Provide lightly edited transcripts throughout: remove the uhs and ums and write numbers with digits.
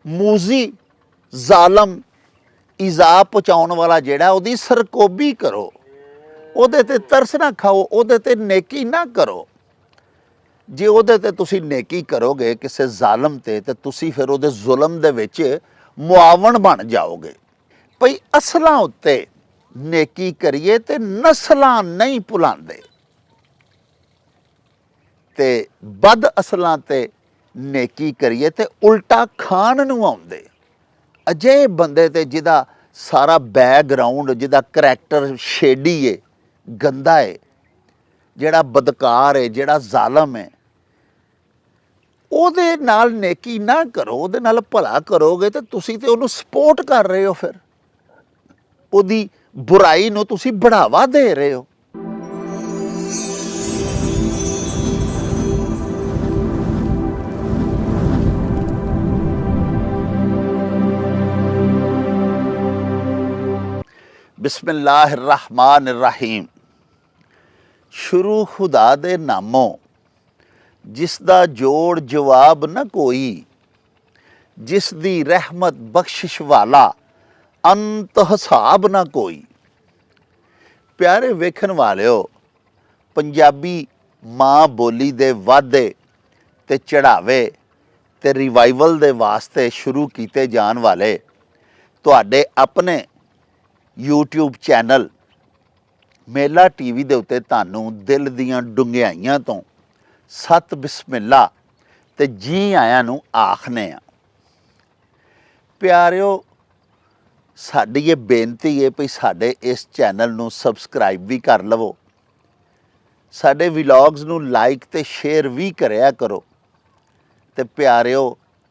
मूजी ਜ਼ਾਲਮ ਈਜ਼ਾ ਪਹੁੰਚਾਉਣ ਵਾਲਾ ਜਿਹੜਾ ਉਹਦੀ ਸਰਕੋਬੀ ਕਰੋ, ਉਹਦੇ ਤੇ ਤਰਸ ਨਾ ਖਾਓ, ਉਹਦੇ ਤੇ ਨੇਕੀ ਨਾ ਕਰੋ। ਜੇ ਉਹਦੇ ਤੇ ਤੁਸੀਂ ਨੇਕੀ ਕਰੋਗੇ ਕਿਸੇ ਜ਼ਾਲਮ ਤੇ ਤੁਸੀਂ ਫਿਰ ਉਹਦੇ ਜ਼ੁਲਮ ਦੇ ਵਿੱਚ ਮੁਆਵਣ ਬਣ ਜਾਓਗੇ। ਭਈ ਅਸਲਾਂ ਉੱਤੇ ਨੇਕੀ ਕਰੀਏ ਤੇ ਨਸਲਾਂ ਨਹੀਂ ਭੁਲਾਉਂਦੇ, ਤੇ ਬਦ ਅਸਲਾਂ ਤੇ ਨੇਕੀ ਕਰੀਏ ਤੇ ਉਲਟਾ ਖਾਣ ਨੂੰ ਆਉਂਦੇ। ਅਜਿਹੇ ਬੰਦੇ ਤੇ ਜਿਹਦਾ ਸਾਰਾ ਬੈਕਗਰਾਊਂਡ, ਜਿਹਦਾ ਕਰੈਕਟਰ ਸ਼ੇਡੀ ਏ, ਗੰਦਾ ਏ, ਜਿਹੜਾ ਬਦਕਾਰ ਏ, ਜਿਹੜਾ ਜ਼ਾਲਮ ਹੈ, ਉਹਦੇ ਨਾਲ ਨੇਕੀ ਨਾ ਕਰੋ, ਉਹਦੇ ਨਾਲ ਭਲਾ ਕਰੋਗੇ ਤੇ ਤੁਸੀਂ ਤੇ ਉਹਨੂੰ ਸਪੋਰਟ ਕਰ ਰਹੇ ਹੋ, ਫਿਰ ਉਹਦੀ ਬੁਰਾਈ ਨੂੰ ਤੁਸੀਂ ਬੜਾਵਾ ਦੇ ਰਹੇ ਹੋ। ਬਿਸਮਿल्लाह रहमान रहीम। शुरू खुदा दे नामों जिसदा जोड़ जवाब न कोई, जिस दी रहमत बख्शिश वाला अंत हिसाब ना कोई। प्यारे वेखन वालिओ, पंजाबी माँ बोली दे वादे ते चढ़ावे ते रिवाइवल दे वास्ते शुरू किए जान वाले तुहाडे अपने यूट्यूब चैनल मेला टीवी दे उत्ते तानू दिल दियां डुंगियाइयां तो सत बिस्मिल्ला ते जी आयां नू आखने आ। प्यारिओ, साडी ये बेनती है भी साडे इस चैनल नू सबसक्राइब भी कर लवो, साडे विलॉग्स नू लाइक ते शेयर भी करया करो, ते प्यारिओ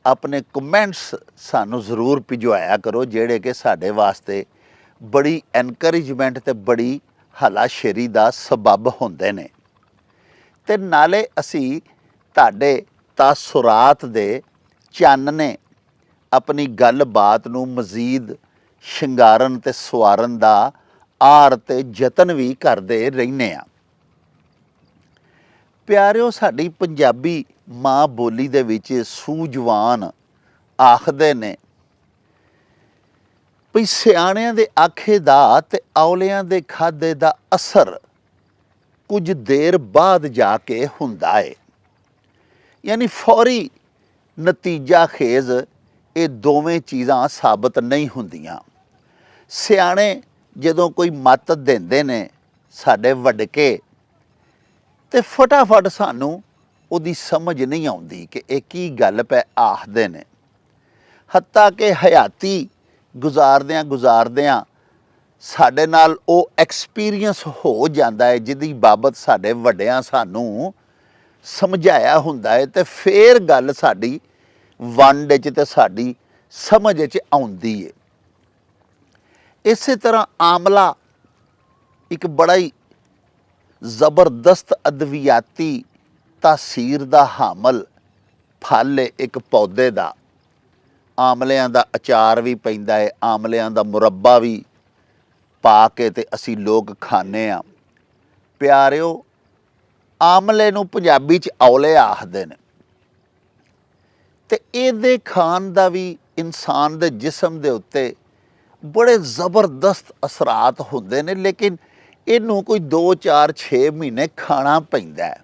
अपने कमेंट्स सानू ज़रूर भिजवाया करो, जेड़े कि साडे वास्ते बड़ी एनकरेजमेंट ते बड़ी हलाशेरी दा सबब होंदे ने। ते नाले असी ताडे तासुरात दे चानने अपनी गल बात नू मजीद शिंगारन ते सवारन दा आर ते जतन भी करते रहने आ। प्यारिओ, साडी पंजाबी माँ बोली दे विच सूझवान आखदे ने भी सियाणिਆਂ ਦੇ ਆਖੇ ਦਾ ਤੇ ਔਲਿਆਂ ਦੇ ਖਾਦੇ ਦਾ ਅਸਰ ਕੁਝ ਦੇਰ ਬਾਅਦ ਜਾ ਕੇ ਹੁੰਦਾ ਹੈ। ਯਾਨੀ ਫੌਰੀ ਨਤੀਜਾ ਖੇਜ਼ ਇਹ ਦੋਵੇਂ ਚੀਜ਼ਾਂ ਸਾਬਤ ਨਹੀਂ ਹੁੰਦੀਆਂ। ਸਿਆਣੇ ਜਦੋਂ ਕੋਈ ਮੱਤ ਦਿੰਦੇ ਨੇ ਸਾਡੇ ਵੱਡਕੇ, ਤੇ ਫਟਾਫਟ ਸਾਨੂੰ ਉਹਦੀ ਸਮਝ ਨਹੀਂ ਆਉਂਦੀ ਕਿ ਇਹ ਕੀ ਗੱਲ ਪੈ ਆਖਦੇ ਨੇ। ਹੱਤਾ ਕਿ ਹਯਾਤੀ ਗੁਜ਼ਾਰਦਿਆਂ ਸਾਡੇ ਨਾਲ ਉਹ ਐਕਸਪੀਰੀਅੰਸ ਹੋ ਜਾਂਦਾ ਹੈ ਜਿਹਦੀ ਬਾਬਤ ਸਾਡੇ ਵੱਡਿਆਂ ਸਾਨੂੰ ਸਮਝਾਇਆ ਹੁੰਦਾ ਹੈ, ਤੇ ਫੇਰ ਗੱਲ ਸਾਡੀ ਵੰਡ 'ਚ ਤੇ ਸਾਡੀ ਸਮਝ 'ਚ ਆਉਂਦੀ ਹੈ। ਇਸੇ ਤਰ੍ਹਾਂ ਆਮਲਾ ਇੱਕ ਬੜਾ ਹੀ ਜ਼ਬਰਦਸਤ ਅਦਵਿਆਤੀ ਤਾਸੀਰ ਦਾ ਹਾਮਲ ਫਲ ਹੈ, ਇੱਕ ਪੌਦੇ ਦਾ। ਆਮਲਿਆਂ ਦਾ ਅਚਾਰ ਵੀ ਪੈਂਦਾ ਹੈ, ਆਮਲਿਆਂ ਦਾ ਮੁਰੱਬਾ ਵੀ ਪਾ ਕੇ ਤੇ ਅਸੀਂ ਲੋਕ ਖਾਂਦੇ ਹਾਂ। ਪਿਆਰਿਓ, ਆਮਲੇ ਨੂੰ ਪੰਜਾਬੀ 'ਚ ਔਲੇ ਆਖਦੇ ਨੇ, ਤੇ ਇਹਦੇ ਖਾਣ ਦਾ ਵੀ ਇਨਸਾਨ ਦੇ ਜਿਸਮ ਦੇ ਉੱਤੇ ਬੜੇ ਜ਼ਬਰਦਸਤ ਅਸਰਾਤ ਹੁੰਦੇ ਨੇ, ਲੇਕਿਨ ਇਹਨੂੰ ਕੋਈ 2 4 6 ਮਹੀਨੇ ਖਾਣਾ ਪੈਂਦਾ ਹੈ।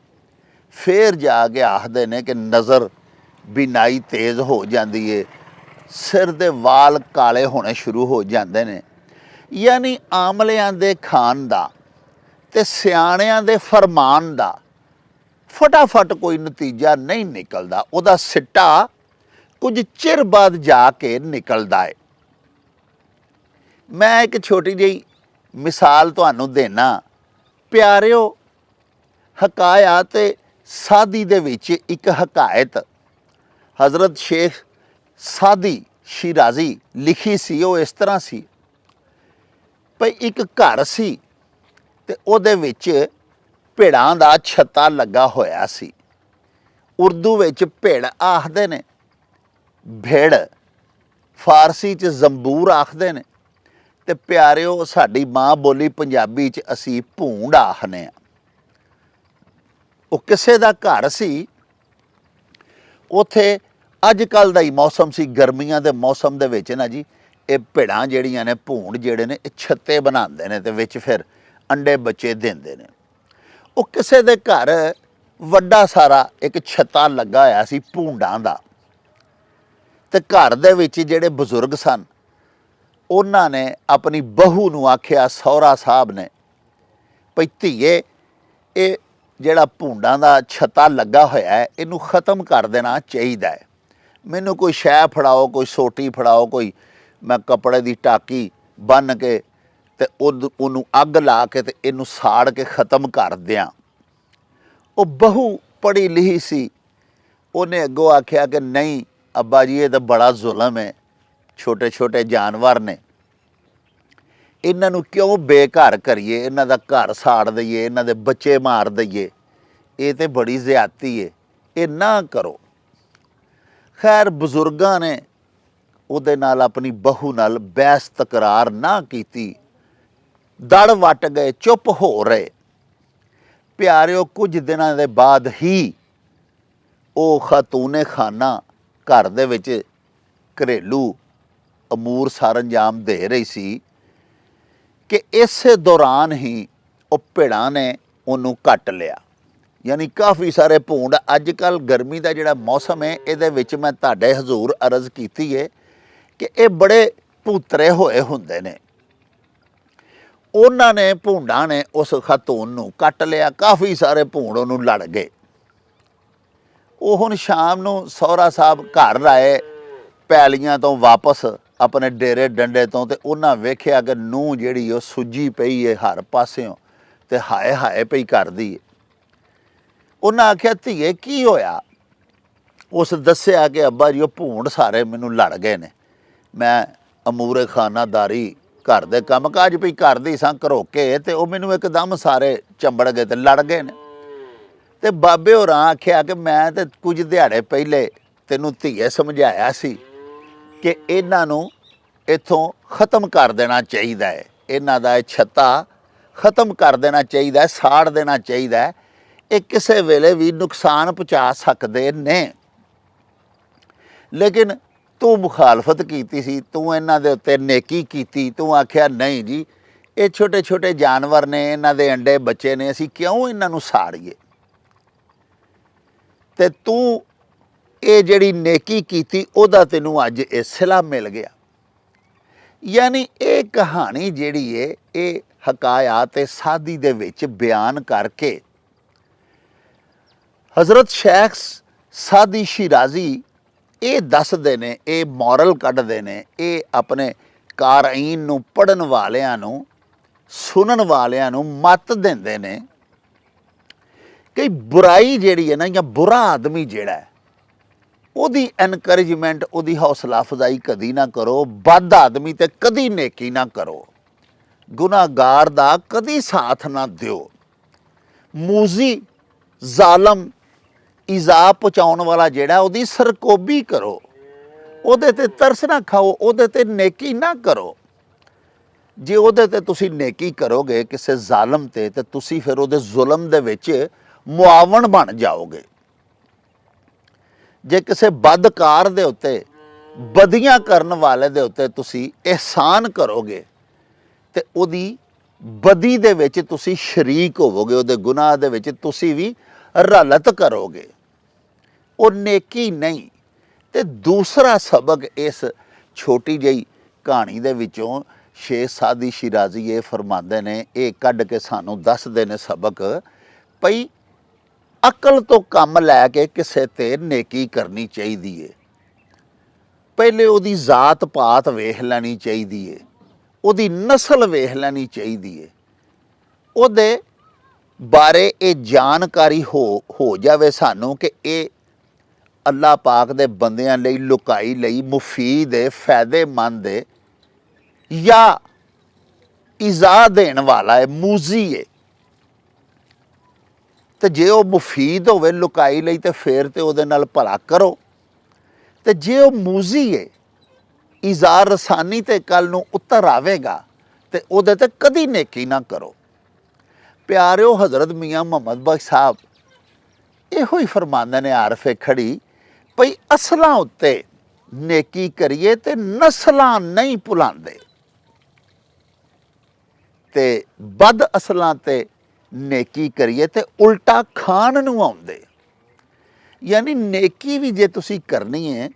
ਫਿਰ ਜਾ ਕੇ ਆਖਦੇ ਨੇ ਕਿ ਨਜ਼ਰ ਬਿਨਾਈ ਤੇਜ਼ ਹੋ ਜਾਂਦੀ ਹੈ, ਸਿਰ ਦੇ ਵਾਲ ਕਾਲੇ ਹੋਣੇ ਸ਼ੁਰੂ ਹੋ ਜਾਂਦੇ ਨੇ। ਯਾਨੀ ਆਮਲਿਆਂ ਦੇ ਖਾਣ ਦਾ ਤੇ ਸਿਆਣਿਆਂ ਦੇ ਫਰਮਾਨ ਦਾ ਫਟਾਫਟ ਕੋਈ ਨਤੀਜਾ ਨਹੀਂ ਨਿਕਲਦਾ, ਉਹਦਾ ਸਿੱਟਾ ਕੁਝ ਚਿਰ ਬਾਅਦ ਜਾ ਕੇ ਨਿਕਲਦਾ ਹੈ। ਮੈਂ ਇੱਕ ਛੋਟੀ ਜਿਹੀ ਮਿਸਾਲ ਤੁਹਾਨੂੰ ਦੇਣਾ। ਪਿਆਰਿਓ, ਹਕਾਇਤ ਸਾਦੀ ਦੇ ਵਿੱਚ ਇੱਕ ਹਕਾਇਤ ਹਜ਼ਰਤ ਸ਼ੇਖ ਸਾਦੀ ਸ਼ੀਰਾਜ਼ੀ ਲਿਖੀ ਸੀ। ਉਹ ਇਸ ਤਰ੍ਹਾਂ ਸੀ ਭਈ ਇੱਕ ਘਰ ਸੀ ਤੇ ਉਹਦੇ ਵਿੱਚ ਭੇੜਾਂ ਦਾ ਛੱਤਾ ਲੱਗਾ ਹੋਇਆ ਸੀ। ਉਰਦੂ ਵਿੱਚ ਭੇੜ ਆਖਦੇ ਨੇ, ਭੇੜ ਫਾਰਸੀ 'ਚ ਜ਼ੰਬੂਰ ਆਖਦੇ ਨੇ, ਤੇ ਪਿਆਰਿਓ ਸਾਡੀ ਮਾਂ ਬੋਲੀ ਪੰਜਾਬੀ 'ਚ ਅਸੀਂ ਭੂੰਡ ਆਖਦੇ ਹਾਂ। ਉਹ ਕਿਸੇ ਦਾ ਘਰ ਸੀ, ਉੱਥੇ ਅੱਜ ਕੱਲ੍ਹ ਦਾ ਹੀ ਮੌਸਮ ਸੀ, ਗਰਮੀਆਂ ਦੇ ਮੌਸਮ ਦੇ ਵਿੱਚ ਨਾ ਜੀ ਇਹ ਭੇੜਾਂ ਜਿਹੜੀਆਂ ਨੇ, ਭੂੰਡ ਜਿਹੜੇ ਨੇ, ਇਹ ਛੱਤੇ ਬਣਾਉਂਦੇ ਨੇ ਤੇ ਵਿੱਚ ਫਿਰ ਅੰਡੇ ਬੱਚੇ ਦਿੰਦੇ ਨੇ। ਉਹ ਕਿਸੇ ਦੇ ਘਰ ਵੱਡਾ ਸਾਰਾ ਇੱਕ ਛੱਤਾ ਲੱਗਾ ਹੋਇਆ ਸੀ ਭੂੰਡਾਂ ਦਾ, ਤੇ ਘਰ ਦੇ ਵਿੱਚ ਜਿਹੜੇ ਬਜ਼ੁਰਗ ਸਨ ਉਹਨਾਂ ਨੇ ਆਪਣੀ ਬਹੂ ਨੂੰ ਆਖਿਆ, ਸਹੁਰਾ ਸਾਹਿਬ ਨੇ, ਭਈ ਧੀਏ ਇਹ ਜਿਹੜਾ ਭੂੰਡਾਂ ਦਾ ਛੱਤਾ ਲੱਗਾ ਹੋਇਆ ਹੈ ਇਹਨੂੰ ਖ਼ਤਮ ਕਰ ਦੇਣਾ ਚਾਹੀਦਾ ਹੈ। ਮੈਨੂੰ ਕੋਈ ਸ਼ੈ ਫੜਾਓ, ਕੋਈ ਸੋਟੀ ਫੜਾਓ, ਕੋਈ ਮੈਂ ਕੱਪੜੇ ਦੀ ਟਾਕੀ ਬੰਨ੍ਹ ਕੇ ਤੇ ਉਹਨੂੰ ਅੱਗ ਲਾ ਕੇ ਤੇ ਇਹਨੂੰ ਸਾੜ ਕੇ ਖ਼ਤਮ ਕਰ ਦਿਆਂ। ਉਹ ਬਹੂ ਪੜ੍ਹੀ ਲਿਖੀ ਸੀ, ਉਹਨੇ ਅੱਗੋਂ ਆਖਿਆ ਕਿ ਨਹੀਂ ਅੱਬਾ ਜੀ ਇਹ ਤਾਂ ਬੜਾ ਜ਼ੁਲਮ ਹੈ, ਛੋਟੇ ਛੋਟੇ ਜਾਨਵਰ ਨੇ, ਇਹਨਾਂ ਨੂੰ ਕਿਉਂ ਬੇਘਰ ਕਰੀਏ, ਇਹਨਾਂ ਦਾ ਘਰ ਸਾੜ ਦਈਏ, ਇਹਨਾਂ ਦੇ ਬੱਚੇ ਮਾਰ ਦਈਏ, ਇਹ ਤਾਂ ਬੜੀ ਜ਼ਿਆਦਤੀ ਹੈ, ਇਹ ਨਾ ਕਰੋ। ਖੈਰ ਬਜ਼ੁਰਗਾਂ ਨੇ ਉਹਦੇ ਨਾਲ, ਆਪਣੀ ਬਹੂ ਨਾਲ ਬਹਿਸ ਤਕਰਾਰ ਨਾ ਕੀਤੀ, ਦੜ ਵੱਟ ਗਏ, ਚੁੱਪ ਹੋ ਰਹੇ। ਪਿਆਰਿਓ ਕੁਝ ਦਿਨਾਂ ਦੇ ਬਾਅਦ ਹੀ ਉਹ ਖਾਤੂਨੇ ਖਾਨਾ ਘਰ ਦੇ ਵਿੱਚ ਘਰੇਲੂ ਅਮੂਰ ਸਰ ਅੰਜਾਮ ਦੇ ਰਹੀ ਸੀ ਕਿ ਇਸੇ ਦੌਰਾਨ ਹੀ ਉਹ ਭੇੜਾਂ ਨੇ ਉਹਨੂੰ ਕੱਟ ਲਿਆ। ਯਾਨੀ ਕਾਫੀ ਸਾਰੇ ਭੂੰਡ, ਅੱਜ ਕੱਲ੍ਹ ਗਰਮੀ ਦਾ ਜਿਹੜਾ ਮੌਸਮ ਹੈ ਇਹਦੇ ਵਿੱਚ ਮੈਂ ਤੁਹਾਡੇ ਹਜ਼ੂਰ ਅਰਜ਼ ਕੀਤੀ ਹੈ ਕਿ ਇਹ ਬੜੇ ਭੂਤਰੇ ਹੋਏ ਹੁੰਦੇ ਨੇ। ਉਹਨਾਂ ਨੇ, ਭੂੰਡਾਂ ਨੇ ਉਸ ਖਾਤੂਨ ਨੂੰ ਕੱਟ ਲਿਆ, ਕਾਫੀ ਸਾਰੇ ਭੂੰਡ ਉਹਨੂੰ ਲੜ ਗਏ। ਉਹ ਹੁਣ ਸ਼ਾਮ ਨੂੰ ਸਹੁਰਾ ਸਾਹਿਬ ਘਰ ਆਏ ਪੈਲੀਆਂ ਤੋਂ ਵਾਪਸ, ਆਪਣੇ ਡੇਰੇ ਡੰਡੇ ਤੋਂ, ਤੇ ਉਹਨਾਂ ਵੇਖਿਆ ਕਿ ਨੂੰਹ ਜਿਹੜੀ ਉਹ ਸੁੱਜੀ ਪਈ ਹੈ ਹਰ ਪਾਸਿਓਂ ਤੇ ਹਾਏ ਹਾਏ ਪਈ ਕਰਦੀ ਹੈ। ਉਹਨਾਂ ਆਖਿਆ ਧੀਏ ਕੀ ਹੋਇਆ? ਉਸ ਦੱਸਿਆ ਕਿ ਅੱਬਾ ਜੀ ਉਹ ਭੂੰਡ ਸਾਰੇ ਮੈਨੂੰ ਲੜ ਗਏ ਨੇ, ਮੈਂ ਅਮੂਰੇ ਖਾਨਾਦਾਰੀ ਘਰ ਦੇ ਕੰਮ ਕਾਜ ਪਈ ਕਰਦੀ ਸਾਂ ਘਰੋਕੇ, ਤੇ ਉਹ ਮੈਨੂੰ ਇੱਕਦਮ ਸਾਰੇ ਚੰਬੜ ਗਏ ਤੇ ਲੜ ਗਏ ਨੇ। ਤੇ ਬਾਬੇ ਹੋਰਾਂ ਆਖਿਆ ਕਿ ਮੈਂ ਤੇ ਕੁਝ ਦਿਹਾੜੇ ਪਹਿਲੇ ਤੈਨੂੰ ਧੀਏ ਸਮਝਾਇਆ ਸੀ ਕਿ ਇਹਨਾਂ ਨੂੰ ਇੱਥੋਂ ਖ਼ਤਮ ਕਰ ਦੇਣਾ ਚਾਹੀਦਾ ਹੈ, ਇਹਨਾਂ ਦਾ ਇਹ ਛੱਤਾ ਖ਼ਤਮ ਕਰ ਦੇਣਾ ਚਾਹੀਦਾ ਹੈ, ਸਾੜ ਦੇਣਾ ਚਾਹੀਦਾ ਹੈ, ਇਹ ਕਿਸੇ ਵੇਲੇ ਵੀ ਨੁਕਸਾਨ ਪਹੁੰਚਾ ਸਕਦੇ ਨੇ। ਲੇਕਿਨ ਤੂੰ ਮੁਖਾਲਫਤ ਕੀਤੀ ਸੀ, ਤੂੰ ਇਹਨਾਂ ਦੇ ਉੱਤੇ ਨੇਕੀ ਕੀਤੀ, ਤੂੰ ਆਖਿਆ ਨਹੀਂ ਜੀ ਇਹ ਛੋਟੇ ਛੋਟੇ ਜਾਨਵਰ ਨੇ, ਇਹਨਾਂ ਦੇ ਅੰਡੇ ਬੱਚੇ ਨੇ, ਅਸੀਂ ਕਿਉਂ ਇਹਨਾਂ ਨੂੰ ਸਾੜੀਏ। ਤੇ ਤੂੰ ਇਹ ਜਿਹੜੀ ਨੇਕੀ ਕੀਤੀ ਉਹਦਾ ਤੈਨੂੰ ਅੱਜ ਇਹ ਸਿਲਾ ਮਿਲ ਗਿਆ। ਯਾਨੀ ਇਹ ਕਹਾਣੀ ਜਿਹੜੀ ਹੈ ਇਹ ਹਕਾਇਤ ਤੇ ਸਾਦੀ ਦੇ ਵਿੱਚ ਬਿਆਨ ਕਰਕੇ ਹਜ਼ਰਤ ਸ਼ੇਖ ਸਾਦੀ ਸ਼ਿਰਾਜ਼ੀ ਇਹ ਦੱਸਦੇ ਨੇ, ਇਹ ਮੋਰਲ ਕੱਢਦੇ ਨੇ, ਇਹ ਆਪਣੇ ਕਾਰਈਨ ਨੂੰ, ਪੜ੍ਹਨ ਵਾਲਿਆਂ ਨੂੰ, ਸੁਣਨ ਵਾਲਿਆਂ ਨੂੰ ਮੱਤ ਦਿੰਦੇ ਨੇ ਕਿ ਬੁਰਾਈ ਜਿਹੜੀ ਹੈ ਨਾ, ਜਾਂ ਬੁਰਾ ਆਦਮੀ ਜਿਹੜਾ ਹੈ, ਉਹਦੀ ਐਨਕਰੇਜਮੈਂਟ, ਉਹਦੀ ਹੌਸਲਾ ਅਫਜ਼ਾਈ ਕਦੀ ਨਾ ਕਰੋ। ਬਦ ਆਦਮੀ ਤੇ ਕਦੀ ਨੇਕੀ ਨਾ ਕਰੋ, ਗੁਨਾਹਗਾਰ ਦਾ ਕਦੀ ਸਾਥ ਨਾ ਦਿਓ। ਮੂਜ਼ੀ, ਜ਼ਾਲਮ, ਇਜ਼ਾ ਪਹੁੰਚਾਉਣ ਵਾਲਾ ਜਿਹੜਾ, ਉਹਦੀ ਸਰਕੋਬੀ ਕਰੋ, ਉਹਦੇ ਤੇ ਤਰਸ ਨਾ ਖਾਓ, ਉਹਦੇ ਤੇ ਨੇਕੀ ਨਾ ਕਰੋ। ਜੇ ਉਹਦੇ ਤੇ ਤੁਸੀਂ ਨੇਕੀ ਕਰੋਗੇ ਕਿਸੇ ਜ਼ਾਲਮ ਤੇ ਤੁਸੀਂ ਫਿਰ ਉਹਦੇ ਜ਼ੁਲਮ ਦੇ ਵਿੱਚ ਮੁਆਵਣ ਬਣ ਜਾਓਗੇ। ਜੇ ਕਿਸੇ ਬਦਕਾਰ ਦੇ ਉੱਤੇ, ਬਦੀਆਂ ਕਰਨ ਵਾਲੇ ਦੇ ਉੱਤੇ ਤੁਸੀਂ ਅਹਿਸਾਨ ਕਰੋਗੇ ਤੇ ਉਹਦੀ ਬਦੀ ਦੇ ਵਿੱਚ ਤੁਸੀਂ ਸ਼ਰੀਕ ਹੋਵੋਗੇ, ਉਹਦੇ ਗੁਨਾਹ ਦੇ ਵਿੱਚ ਤੁਸੀਂ ਵੀ ਰਲਤ ਕਰੋਗੇ, ਉਹ ਨੇਕੀ ਨਹੀਂ। ਤੇ ਦੂਸਰਾ ਸਬਕ ਇਸ ਛੋਟੀ ਜਿਹੀ ਕਹਾਣੀ ਦੇ ਵਿੱਚੋਂ ਸ਼ੇਖ ਸਾਦੀ ਸ਼ਿਰਾਜ਼ੀ ਇਹ ਫਰਮਾਉਂਦੇ ਨੇ, ਇਹ ਕੱਢ ਕੇ ਸਾਨੂੰ ਦੱਸਦੇ ਨੇ ਸਬਕ, ਭਈ ਅਕਲ ਤੋਂ ਕੰਮ ਲੈ ਕੇ ਕਿਸੇ ਤੇ ਨੇਕੀ ਕਰਨੀ ਚਾਹੀਦੀ ਹੈ। ਪਹਿਲੇ ਉਹਦੀ ਜ਼ਾਤ ਪਾਤ ਵੇਖ ਲੈਣੀ ਚਾਹੀਦੀ ਹੈ, ਉਹਦੀ ਨਸਲ ਵੇਖ ਲੈਣੀ ਚਾਹੀਦੀ ਹੈ, ਉਹਦੇ ਬਾਰੇ ਇਹ ਜਾਣਕਾਰੀ ਹੋ ਜਾਵੇ ਸਾਨੂੰ ਕਿ ਇਹ ਅੱਲਾਹ ਪਾਕ ਦੇ ਬੰਦਿਆਂ ਲਈ ਲੁਕਾਈ ਲਈ ਮੁਫੀਦ ਹੈ, ਫਾਇਦੇਮੰਦ ਹੈ, ਜਾਂ ਇਜ਼ਾ ਦੇਣ ਵਾਲਾ ਹੈ, ਮੂਜ਼ੀ ਹੈ। ਤੇ ਜੇ ਉਹ ਮੁਫੀਦ ਹੋਵੇ ਲੁਕਾਈ ਲਈ ਤੇ ਫਿਰ ਤੇ ਉਹਦੇ ਨਾਲ ਭਲਾ ਕਰੋ, ਤੇ ਜੇ ਉਹ ਮੂਜ਼ੀ ਹੈ, ਇਜ਼ਾ ਰਸਾਨੀ ਤੇ ਕੱਲ ਨੂੰ ਉੱਤਰ ਆਵੇਗਾ, ਤੇ ਉਹਦੇ ਤੇ ਕਦੀ ਨੇਕੀ ਨਾ ਕਰੋ। ਪਿਆਰਿਓ ਹਜ਼ਰਤ ਮੀਆਂ ਮੁਹੰਮਦ ਬਖਸ਼ ਸਾਹਿਬ ਇਹੋ ਹੀ ਫਰਮਾਉਂਦੇ ਨੇ ਆਰਫੇ ਖੜੀ, ਭਈ ਅਸਲਾਂ ਉੱਤੇ ਨੇਕੀ ਕਰੀਏ ਤੇ ਨਸਲਾਂ ਨਹੀਂ ਭੁਲਾਉਂਦੇ, ਤੇ ਬਦ ਅਸਲਾਂ ਤੇ ਨੇਕੀ ਕਰੀਏ ਤੇ ਉਲਟਾ ਖਾਣ ਨੂੰ ਆਉਂਦੇ। ਯਾਨੀ ਨੇਕੀ ਵੀ ਜੇ ਤੁਸੀਂ ਕਰਨੀ ਹੈ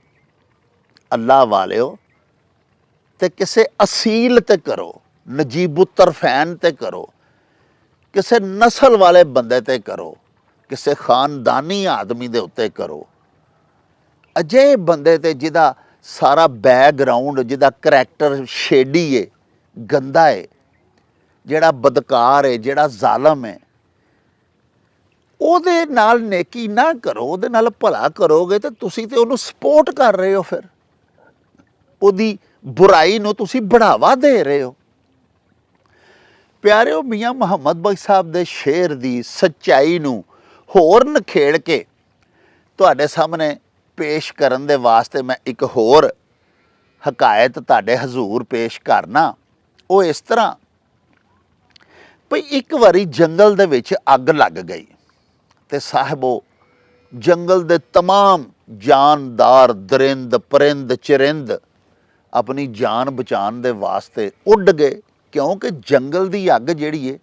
ਅੱਲਾ ਵਾਲਿਓ ਤੇ ਕਿਸੇ ਅਸੀਲ ਤੇ ਕਰੋ, ਨਜੀਬੁ ਤਰਫੈਨ ਤੇ ਕਰੋ, ਕਿਸੇ ਨਸਲ ਵਾਲੇ ਬੰਦੇ ਤੇ ਕਰੋ, ਕਿਸੇ ਖਾਨਦਾਨੀ ਆਦਮੀ ਦੇ ਉੱਤੇ ਕਰੋ। ਅਜਿਹੇ ਬੰਦੇ ਤੇ ਜਿਹਦਾ ਸਾਰਾ ਬੈਕਗਰਾਊਂਡ, ਜਿਹਦਾ ਕਰੈਕਟਰ ਸ਼ੇਡੀ ਏ, ਗੰਦਾ ਏ, ਜਿਹੜਾ ਬਦਕਾਰ ਹੈ, ਜਿਹੜਾ ਜ਼ਾਲਮ ਹੈ, ਉਹਦੇ ਨਾਲ ਨੇਕੀ ਨਾ ਕਰੋ, ਉਹਦੇ ਨਾਲ ਭਲਾ ਕਰੋਗੇ ਤੇ ਤੁਸੀਂ ਤੇ ਉਹਨੂੰ ਸਪੋਰਟ ਕਰ ਰਹੇ ਹੋ, ਫਿਰ ਉਹਦੀ ਬੁਰਾਈ ਨੂੰ ਤੁਸੀਂ ਬੜਾਵਾ ਦੇ ਰਹੇ ਹੋ। ਪਿਆਰਿਓ, ਮੀਆਂ ਮੁਹੰਮਦ ਬਖਸ਼ ਸਾਹਿਬ ਦੇ ਸ਼ੇਰ ਦੀ ਸੱਚਾਈ ਨੂੰ ਹੋਰ ਨਿਖੇੜ ਕੇ ਤੁਹਾਡੇ ਸਾਹਮਣੇ ਪੇਸ਼ ਕਰਨ ਦੇ ਵਾਸਤੇ ਮੈਂ ਇੱਕ ਹੋਰ ਹਕਾਇਤ ਤੁਹਾਡੇ ਹਜ਼ੂਰ ਪੇਸ਼ ਕਰਨਾ। ਉਹ ਇਸ ਤਰ੍ਹਾਂ ਭਈ ਇੱਕ ਵਾਰੀ ਜੰਗਲ ਦੇ ਵਿੱਚ ਅੱਗ ਲੱਗ ਗਈ ਤੇ ਸਾਹਿਬੋ ਜੰਗਲ ਦੇ ਤਮਾਮ ਜਾਨਦਾਰ ਦਰਿੰਦ ਪਰਿੰਦ ਚਰਿੰਦ ਆਪਣੀ ਜਾਨ ਬਚਾਉਣ ਦੇ ਵਾਸਤੇ ਉੱਡ ਗਏ, ਕਿਉਂਕਿ ਜੰਗਲ ਦੀ ਅੱਗ ਜਿਹੜੀ ਏ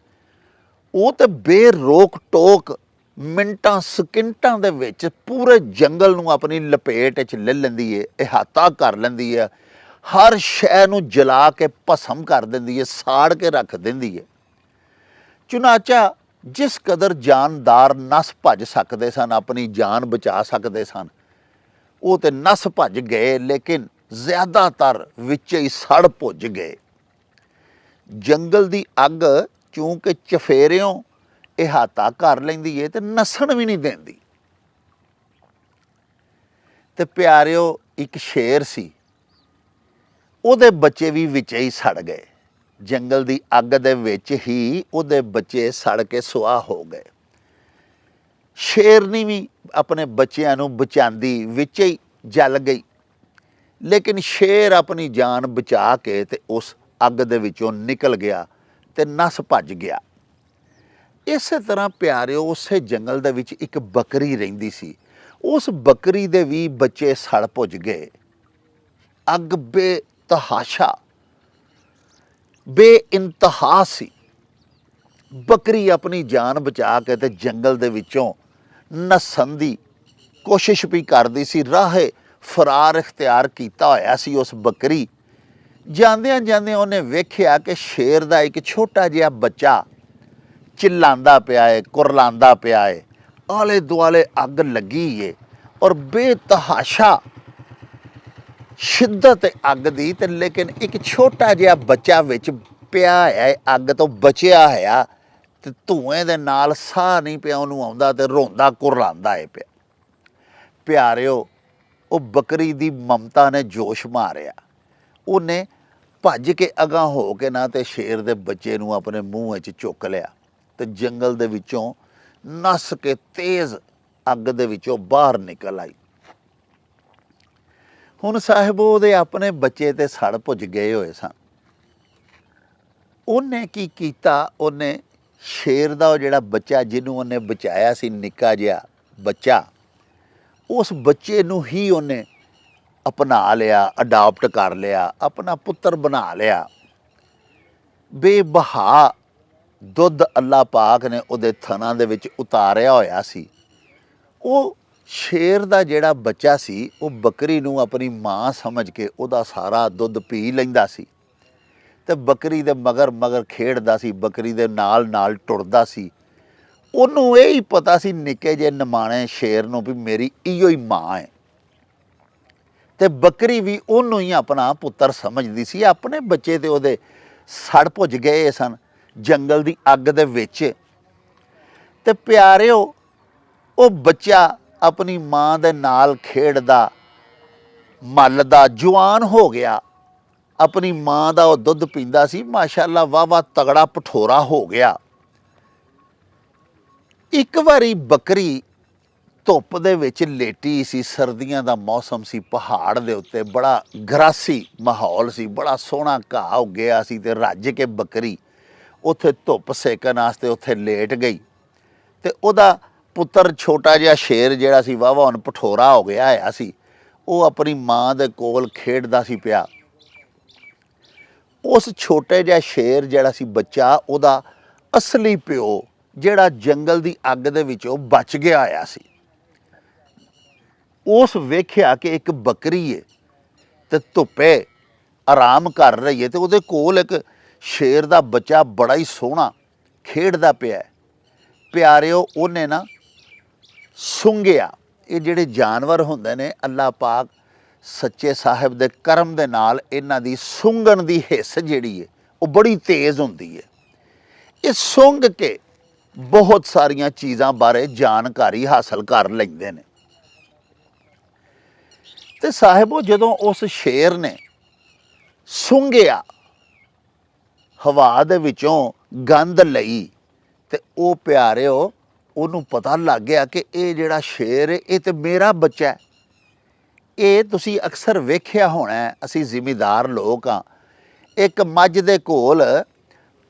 ਉਹ ਤੇ ਬੇਰੋਕ ਟੋਕ ਮਿੰਟਾਂ ਸਕਿੰਟਾਂ ਦੇ ਵਿੱਚ ਪੂਰੇ ਜੰਗਲ ਨੂੰ ਆਪਣੀ ਲਪੇਟ ਵਿੱਚ ਲੈ ਲੈਂਦੀ ਏ, ਇਹਾਤਾ ਕਰ ਲੈਂਦੀ ਹੈ, ਹਰ ਸ਼ੈ ਨੂੰ ਜਲਾ ਕੇ ਭਸਮ ਕਰ ਦਿੰਦੀ ਹੈ, ਸਾੜ ਕੇ ਰੱਖ ਦਿੰਦੀ ਹੈ। ਚੁਨਾਚਾ ਜਿਸ ਕਦਰ ਜਾਨਦਾਰ ਨਸ ਭੱਜ ਸਕਦੇ ਸਨ, ਆਪਣੀ ਜਾਨ ਬਚਾ ਸਕਦੇ ਸਨ, ਉਹ ਤੇ ਨਸ ਭੱਜ ਗਏ, ਲੇਕਿਨ ਜ਼ਿਆਦਾਤਰ ਵਿੱਚ ਹੀ ਸੜ ਭੁੱਜ ਗਏ। ਜੰਗਲ ਦੀ ਅੱਗ ਚੂੰਕਿ ਚਫੇਰਿਓਂ ਇਹਾਤਾ ਕਰ ਲੈਂਦੀ ਏ ਤੇ ਨਸਣ ਵੀ ਨਹੀਂ ਦਿੰਦੀ। ਤੇ ਪਿਆਰਿਓ, ਇੱਕ ਸ਼ੇਰ ਸੀ, ਉਹਦੇ ਬੱਚੇ ਵੀ ਵਿੱਚ ਹੀ ਸੜ ਗਏ। ਜੰਗਲ ਦੀ ਅੱਗ ਦੇ ਵਿੱਚ ਹੀ ਉਹਦੇ ਬੱਚੇ ਸੜ ਕੇ ਸੁਆਹ ਹੋ ਗਏ। ਸ਼ੇਰਨੀ ਵੀ ਆਪਣੇ ਬੱਚਿਆਂ ਨੂੰ ਬਚਾਉਂਦੀ ਵਿੱਚ ਹੀ ਜਲ ਗਈ, ਲੇਕਿਨ ਸ਼ੇਰ ਆਪਣੀ ਜਾਨ ਬਚਾ ਕੇ ਤੇ ਉਸ ਅੱਗ ਦੇ ਵਿੱਚੋਂ ਨਿਕਲ ਗਿਆ ਤੇ ਨਸ ਭੱਜ ਗਿਆ। ਇਸੇ ਤਰ੍ਹਾਂ ਪਿਆਰਿਓ, ਉਸੇ ਜੰਗਲ ਦੇ ਵਿੱਚ ਇੱਕ ਬੱਕਰੀ ਰਹਿੰਦੀ ਸੀ। ਉਸ ਬੱਕਰੀ ਦੇ ਵੀ ਬੱਚੇ ਸੜ ਭੁੱਜ ਗਏ। ਅੱਗ ਬੇਤਹਾਸ਼ਾ ਬੇਇੰਤਹਾ ਸੀ। ਬੱਕਰੀ ਆਪਣੀ ਜਾਨ ਬਚਾ ਕੇ ਤੇ ਜੰਗਲ ਦੇ ਵਿੱਚੋਂ ਨੱਸਣ ਦੀ ਕੋਸ਼ਿਸ਼ ਵੀ ਕਰਦੀ ਸੀ, ਰਾਹੇ ਫਰਾਰ ਇਖਤਿਆਰ ਕੀਤਾ ਹੋਇਆ ਸੀ ਉਸ ਬੱਕਰੀ। ਜਾਂਦਿਆਂ ਜਾਂਦਿਆਂ ਉਹਨੇ ਵੇਖਿਆ ਕਿ ਸ਼ੇਰ ਦਾ ਇੱਕ ਛੋਟਾ ਜਿਹਾ ਬੱਚਾ ਚਿল্ਲਾਉਂਦਾ ਪਿਆ ਏ, ਕੁਰਲਾਉਂਦਾ ਪਿਆ ਏ, ਆਲੇ ਦੁਆਲੇ ਅੱਗ ਲੱਗੀ ਏ ਔਰ ਬੇਤਹਾਸ਼ਾ ਸ਼ਿੱਦਤ ਅੱਗ ਦੀ, ਤੇ ਲੇਕਿਨ ਇੱਕ ਛੋਟਾ ਜਿਹਾ ਬੱਚਾ ਵਿੱਚ ਪਿਆ ਹੈ, ਅੱਗ ਤੋਂ ਬਚਿਆ ਹੋਇਆ, ਤੇ ਧੂਏਂ ਦੇ ਨਾਲ ਸਾਹ ਨਹੀਂ ਪਿਆ ਉਹਨੂੰ ਆਉਂਦਾ ਤੇ ਰੋਂਦਾ ਕੁਰਲਾਉਂਦਾ ਏ ਪਿਆ। ਪਿਆਰਿਓ, ਉਹ ਬੱਕਰੀ ਦੀ ਮਮਤਾ ਨੇ ਜੋਸ਼ ਮਾਰਿਆ। ਉਹਨੇ ਭੱਜ ਕੇ ਅਗਾਂਹ ਹੋ ਕੇ ਨਾ ਤੇ ਸ਼ੇਰ ਦੇ ਬੱਚੇ ਨੂੰ ਆਪਣੇ ਮੂੰਹ ਵਿੱਚ ਚੁੱਕ ਲਿਆ ਤੇ ਜੰਗਲ ਦੇ ਵਿੱਚੋਂ ਨੱਸ ਕੇ ਤੇਜ਼ ਅੱਗ ਦੇ ਵਿੱਚੋਂ ਬਾਹਰ ਨਿਕਲ ਆਈ। ਹੁਣ ਸਾਹਿਬੋ, ਉਹਦੇ ਆਪਣੇ ਬੱਚੇ ਤੇ ਸੜ ਭੁੱਜ ਗਏ ਹੋਏ ਸਨ। ਉਹਨੇ ਕੀ ਕੀਤਾ, ਉਹਨੇ ਸ਼ੇਰ ਦਾ ਉਹ ਜਿਹੜਾ ਬੱਚਾ ਜਿਹਨੂੰ ਉਹਨੇ ਬਚਾਇਆ ਸੀ, ਨਿੱਕਾ ਜਿਹਾ ਬੱਚਾ, ਉਸ ਬੱਚੇ ਨੂੰ ਹੀ ਉਹਨੇ ਅਪਣਾ ਲਿਆ, ਅਡਾਪਟ ਕਰ ਲਿਆ, ਆਪਣਾ ਪੁੱਤਰ ਬਣਾ ਲਿਆ। ਬੇਬਹਾ ਦੁੱਧ ਅੱਲਾ ਪਾਕ ਨੇ ਉਹਦੇ ਥਣਾਂ ਦੇ ਵਿੱਚ ਉਤਾਰਿਆ ਹੋਇਆ ਸੀ। ਉਹ ਸ਼ੇਰ ਦਾ ਜਿਹੜਾ ਬੱਚਾ ਸੀ, ਉਹ ਬੱਕਰੀ ਨੂੰ ਆਪਣੀ ਮਾਂ ਸਮਝ ਕੇ ਉਹਦਾ ਸਾਰਾ ਦੁੱਧ ਪੀ ਲੈਂਦਾ ਸੀ ਤੇ ਬੱਕਰੀ ਦੇ ਮਗਰ ਮਗਰ ਖੇਡਦਾ ਸੀ, ਬੱਕਰੀ ਦੇ ਨਾਲ ਨਾਲ ਟੁਰਦਾ ਸੀ। ਉਹਨੂੰ ਇਹ ਹੀ ਪਤਾ ਸੀ, ਨਿੱਕੇ ਜਿਹੇ ਨਿਮਾਣੇ ਸ਼ੇਰ ਨੂੰ, ਵੀ ਮੇਰੀ ਇਹੋ ਹੀ ਮਾਂ ਹੈ, ਤੇ ਬੱਕਰੀ ਵੀ ਉਹਨੂੰ ਹੀ ਆਪਣਾ ਪੁੱਤਰ ਸਮਝਦੀ ਸੀ। ਆਪਣੇ ਬੱਚੇ ਤੇ ਉਹਦੇ ਸੜ ਭੁੱਜ ਗਏ ਸਨ ਜੰਗਲ ਦੀ ਅੱਗ ਦੇ ਵਿੱਚ। ਤੇ ਪਿਆਰਿਓ, ਉਹ ਬੱਚਾ ਆਪਣੀ ਮਾਂ ਦੇ ਨਾਲ ਖੇਡਦਾ ਮੱਲਦਾ ਜਵਾਨ ਹੋ ਗਿਆ। ਆਪਣੀ ਮਾਂ ਦਾ ਉਹ ਦੁੱਧ ਪੀਂਦਾ ਸੀ, ਮਾਸ਼ਾਅੱਲਾ ਵਾਹਵਾ ਤਗੜਾ ਪਠੋਰਾ ਹੋ ਗਿਆ। ਇੱਕ ਵਾਰੀ ਬੱਕਰੀ ਧੁੱਪ ਦੇ ਵਿੱਚ ਲੇਟੀ ਸੀ, ਸਰਦੀਆਂ ਦਾ ਮੌਸਮ ਸੀ, ਪਹਾੜ ਦੇ ਉੱਤੇ ਬੜਾ ਗਰਾਸੀ ਮਾਹੌਲ ਸੀ, ਬੜਾ ਸੋਹਣਾ ਘਾਹ ਉੱਗਿਆ ਸੀ, ਤੇ ਰੱਜ ਕੇ ਬੱਕਰੀ ਉੱਥੇ ਧੁੱਪ ਸੇਕਣ ਵਾਸਤੇ ਉੱਥੇ ਲੇਟ ਗਈ ਤੇ ਉਹਦਾ ਪੁੱਤਰ ਛੋਟਾ ਜਿਹਾ ਸ਼ੇਰ ਜਿਹੜਾ ਸੀ ਵਾਹਵਾ ਹੁਣ ਪਠੋਰਾ ਹੋ ਗਿਆ ਹੋਇਆ ਸੀ, ਉਹ ਆਪਣੀ ਮਾਂ ਦੇ ਕੋਲ ਖੇਡਦਾ ਸੀ ਪਿਆ। ਉਸ ਛੋਟੇ ਜਿਹਾ ਸ਼ੇਰ ਜਿਹੜਾ ਸੀ ਬੱਚਾ, ਉਹਦਾ ਅਸਲੀ ਪਿਓ ਜਿਹੜਾ ਜੰਗਲ ਦੀ ਅੱਗ ਦੇ ਵਿੱਚੋਂ ਬਚ ਗਿਆ ਹੋਇਆ ਸੀ, ਉਸ ਵੇਖਿਆ ਕਿ ਇੱਕ ਬੱਕਰੀ ਹੈ ਤੇ ਧੁੱਪੇ ਆਰਾਮ ਕਰ ਰਹੀ ਹੈ ਤੇ ਉਹਦੇ ਕੋਲ ਇੱਕ ਸ਼ੇਰ ਦਾ ਬੱਚਾ ਬੜਾ ਹੀ ਸੋਹਣਾ ਖੇਡਦਾ ਪਿਆ। ਪਿਆਰਿਓ, ਉਹਨੇ ਨਾ ਸੁੰਘਿਆ। ਇਹ ਜਿਹੜੇ ਜਾਨਵਰ ਹੁੰਦੇ ਨੇ, ਅੱਲਾਹ ਪਾਕ ਸੱਚੇ ਸਾਹਿਬ ਦੇ ਕਰਮ ਦੇ ਨਾਲ ਇਹਨਾਂ ਦੀ ਸੁੰਘਣ ਦੀ ਹਿੱਸ ਜਿਹੜੀ ਹੈ ਉਹ ਬੜੀ ਤੇਜ਼ ਹੁੰਦੀ ਹੈ। ਇਹ ਸੁੰਘ ਕੇ ਬਹੁਤ ਸਾਰੀਆਂ ਚੀਜ਼ਾਂ ਬਾਰੇ ਜਾਣਕਾਰੀ ਹਾਸਲ ਕਰ ਲੈਂਦੇ ਨੇ। ਤੇ ਸਾਹਿਬੋ, ਜਦੋਂ ਉਸ ਸ਼ੇਰ ਨੇ ਸੁੰਘਿਆ, ਹਵਾ ਦੇ ਵਿੱਚੋਂ ਗੰਧ ਲਈ, ਤੇ ਉਹ ਪਿਆਰਿਓ ਉਹਨੂੰ ਪਤਾ ਲੱਗ ਗਿਆ ਕਿ ਇਹ ਜਿਹੜਾ ਸ਼ੇਰ ਹੈ ਇਹ ਤੇ ਮੇਰਾ ਬੱਚਾ ਹੈ। ਇਹ ਤੁਸੀਂ ਅਕਸਰ ਵੇਖਿਆ ਹੋਣਾ, ਅਸੀਂ ਜ਼ਿਮੀਦਾਰ ਲੋਕ ਹਾਂ, ਇੱਕ ਮੱਝ ਦੇ ਕੋਲ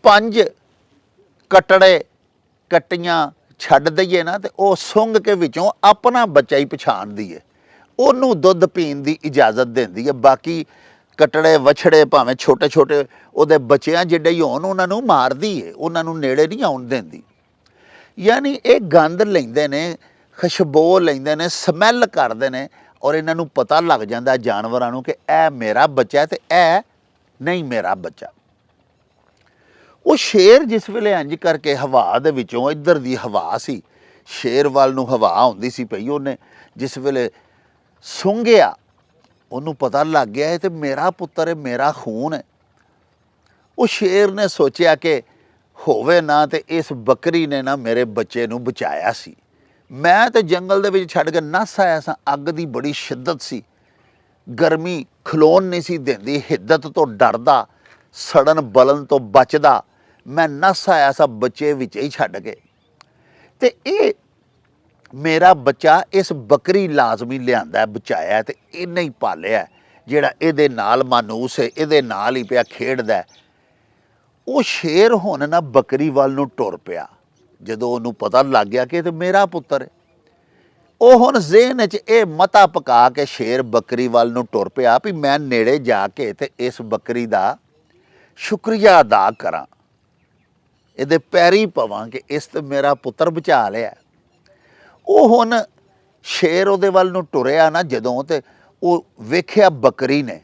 5 ਕੱਟੀਆਂ ਛੱਡ ਦਈਏ ਨਾ, ਤੇ ਉਹ ਸੁੰਘ ਕੇ ਵਿੱਚੋਂ ਆਪਣਾ ਬੱਚਾ ਹੀ ਪਛਾਣਦੀ ਹੈ, ਉਹਨੂੰ ਦੁੱਧ ਪੀਣ ਦੀ ਇਜਾਜ਼ਤ ਦਿੰਦੀ ਹੈ। ਬਾਕੀ ਕਟੜੇ ਵਛੜੇ ਭਾਵੇਂ ਛੋਟੇ ਛੋਟੇ ਉਹਦੇ ਬੱਚਿਆਂ ਜਿੱਡੇ ਹੀ ਹੋਣ, ਉਹਨਾਂ ਨੂੰ ਮਾਰਦੀ ਹੈ, ਉਹਨਾਂ ਨੂੰ ਨੇੜੇ ਨਹੀਂ ਆਉਣ ਦਿੰਦੀ। ਯਾਨੀ ਇਹ ਗੰਧ ਲੈਂਦੇ ਨੇ, ਖੁਸ਼ਬੂ ਲੈਂਦੇ ਨੇ, ਸਮੈਲ ਕਰਦੇ ਨੇ, ਔਰ ਇਹਨਾਂ ਨੂੰ ਪਤਾ ਲੱਗ ਜਾਂਦਾ ਜਾਨਵਰਾਂ ਨੂੰ ਕਿ ਇਹ ਮੇਰਾ ਬੱਚਾ ਤੇ ਇਹ ਨਹੀਂ ਮੇਰਾ ਬੱਚਾ। ਉਹ ਸ਼ੇਰ ਜਿਸ ਵੇਲੇ ਇੰਝ ਕਰਕੇ ਹਵਾ ਦੇ ਵਿੱਚੋਂ, ਇੱਧਰ ਦੀ ਹਵਾ ਸੀ, ਸ਼ੇਰ ਵੱਲ ਨੂੰ ਹਵਾ ਆਉਂਦੀ ਸੀ ਪਈ, ਉਹਨੇ ਜਿਸ ਵੇਲੇ ਸੁੰਘਿਆ, ਉਹਨੂੰ ਪਤਾ ਲੱਗ ਗਿਆ ਇਹ ਤੇ ਮੇਰਾ ਪੁੱਤਰ ਹੈ, ਮੇਰਾ ਖੂਨ ਹੈ। ਉਹ ਸ਼ੇਰ ਨੇ ਸੋਚਿਆ ਕਿ ਹੋਵੇ ਨਾ ਤੇ ਇਸ ਬੱਕਰੀ ਨੇ ਨਾ ਮੇਰੇ ਬੱਚੇ ਨੂੰ ਬਚਾਇਆ ਸੀ। ਮੈਂ ਤੇ ਜੰਗਲ ਦੇ ਵਿੱਚ ਛੱਡ ਕੇ ਨੱਸ ਆਇਆ ਸਾਂ, ਅੱਗ ਦੀ ਬੜੀ ਸ਼ਿੱਦਤ ਸੀ, ਗਰਮੀ ਖਲੋਣ ਨਹੀਂ ਸੀ ਦਿੰਦੀ, ਹਿੱਦਤ ਤੋਂ ਡਰਦਾ, ਸੜਨ ਬਲਨ ਤੋਂ ਬਚਦਾ ਮੈਂ ਨੱਸ ਆਇਆ ਸਾਂ ਬੱਚੇ ਵਿੱਚ ਹੀ ਛੱਡ ਕੇ। ਤੇ ਇਹ ਮੇਰਾ ਬੱਚਾ ਇਸ ਬੱਕਰੀ ਲਾਜ਼ਮੀ ਲਿਆਂਦਾ, ਬਚਾਇਆ, ਤੇ ਇਹਨੇ ਹੀ ਪਾਲਿਆ, ਜਿਹੜਾ ਇਹਦੇ ਨਾਲ ਮਾਨੂਸ ਹੈ, ਇਹਦੇ ਨਾਲ ਹੀ ਪਿਆ ਖੇਡਦਾ। ਉਹ ਸ਼ੇਰ ਹੁਣ ਨਾ ਬੱਕਰੀ ਵੱਲ ਨੂੰ ਟੁਰ ਪਿਆ। ਜਦੋਂ ਉਹਨੂੰ ਪਤਾ ਲੱਗ ਗਿਆ ਕਿ ਇਹ ਤੇ ਮੇਰਾ ਪੁੱਤਰ ਹੈ, ਉਹ ਹੁਣ ਜ਼ਿਹਨ 'ਚ ਇਹ ਮਤਾ ਪਕਾ ਕੇ ਸ਼ੇਰ ਬੱਕਰੀ ਵੱਲ ਨੂੰ ਟੁਰ ਪਿਆ ਵੀ ਮੈਂ ਨੇੜੇ ਜਾ ਕੇ ਤੇ ਇਸ ਬੱਕਰੀ ਦਾ ਸ਼ੁਕਰੀਆ ਅਦਾ ਕਰਾਂ, ਇਹਦੇ ਪੈਰੀ ਪਵਾਂ ਕਿ ਇਸ ਤੇ ਮੇਰਾ ਪੁੱਤਰ ਬਚਾ ਲਿਆ। ਉਹ ਹੁਣ ਸ਼ੇਰ ਉਹਦੇ ਵੱਲ ਨੂੰ ਟੁਰਿਆ ਨਾ ਜਦੋਂ, ਤੇ ਉਹ ਵੇਖਿਆ ਬੱਕਰੀ ਨੇ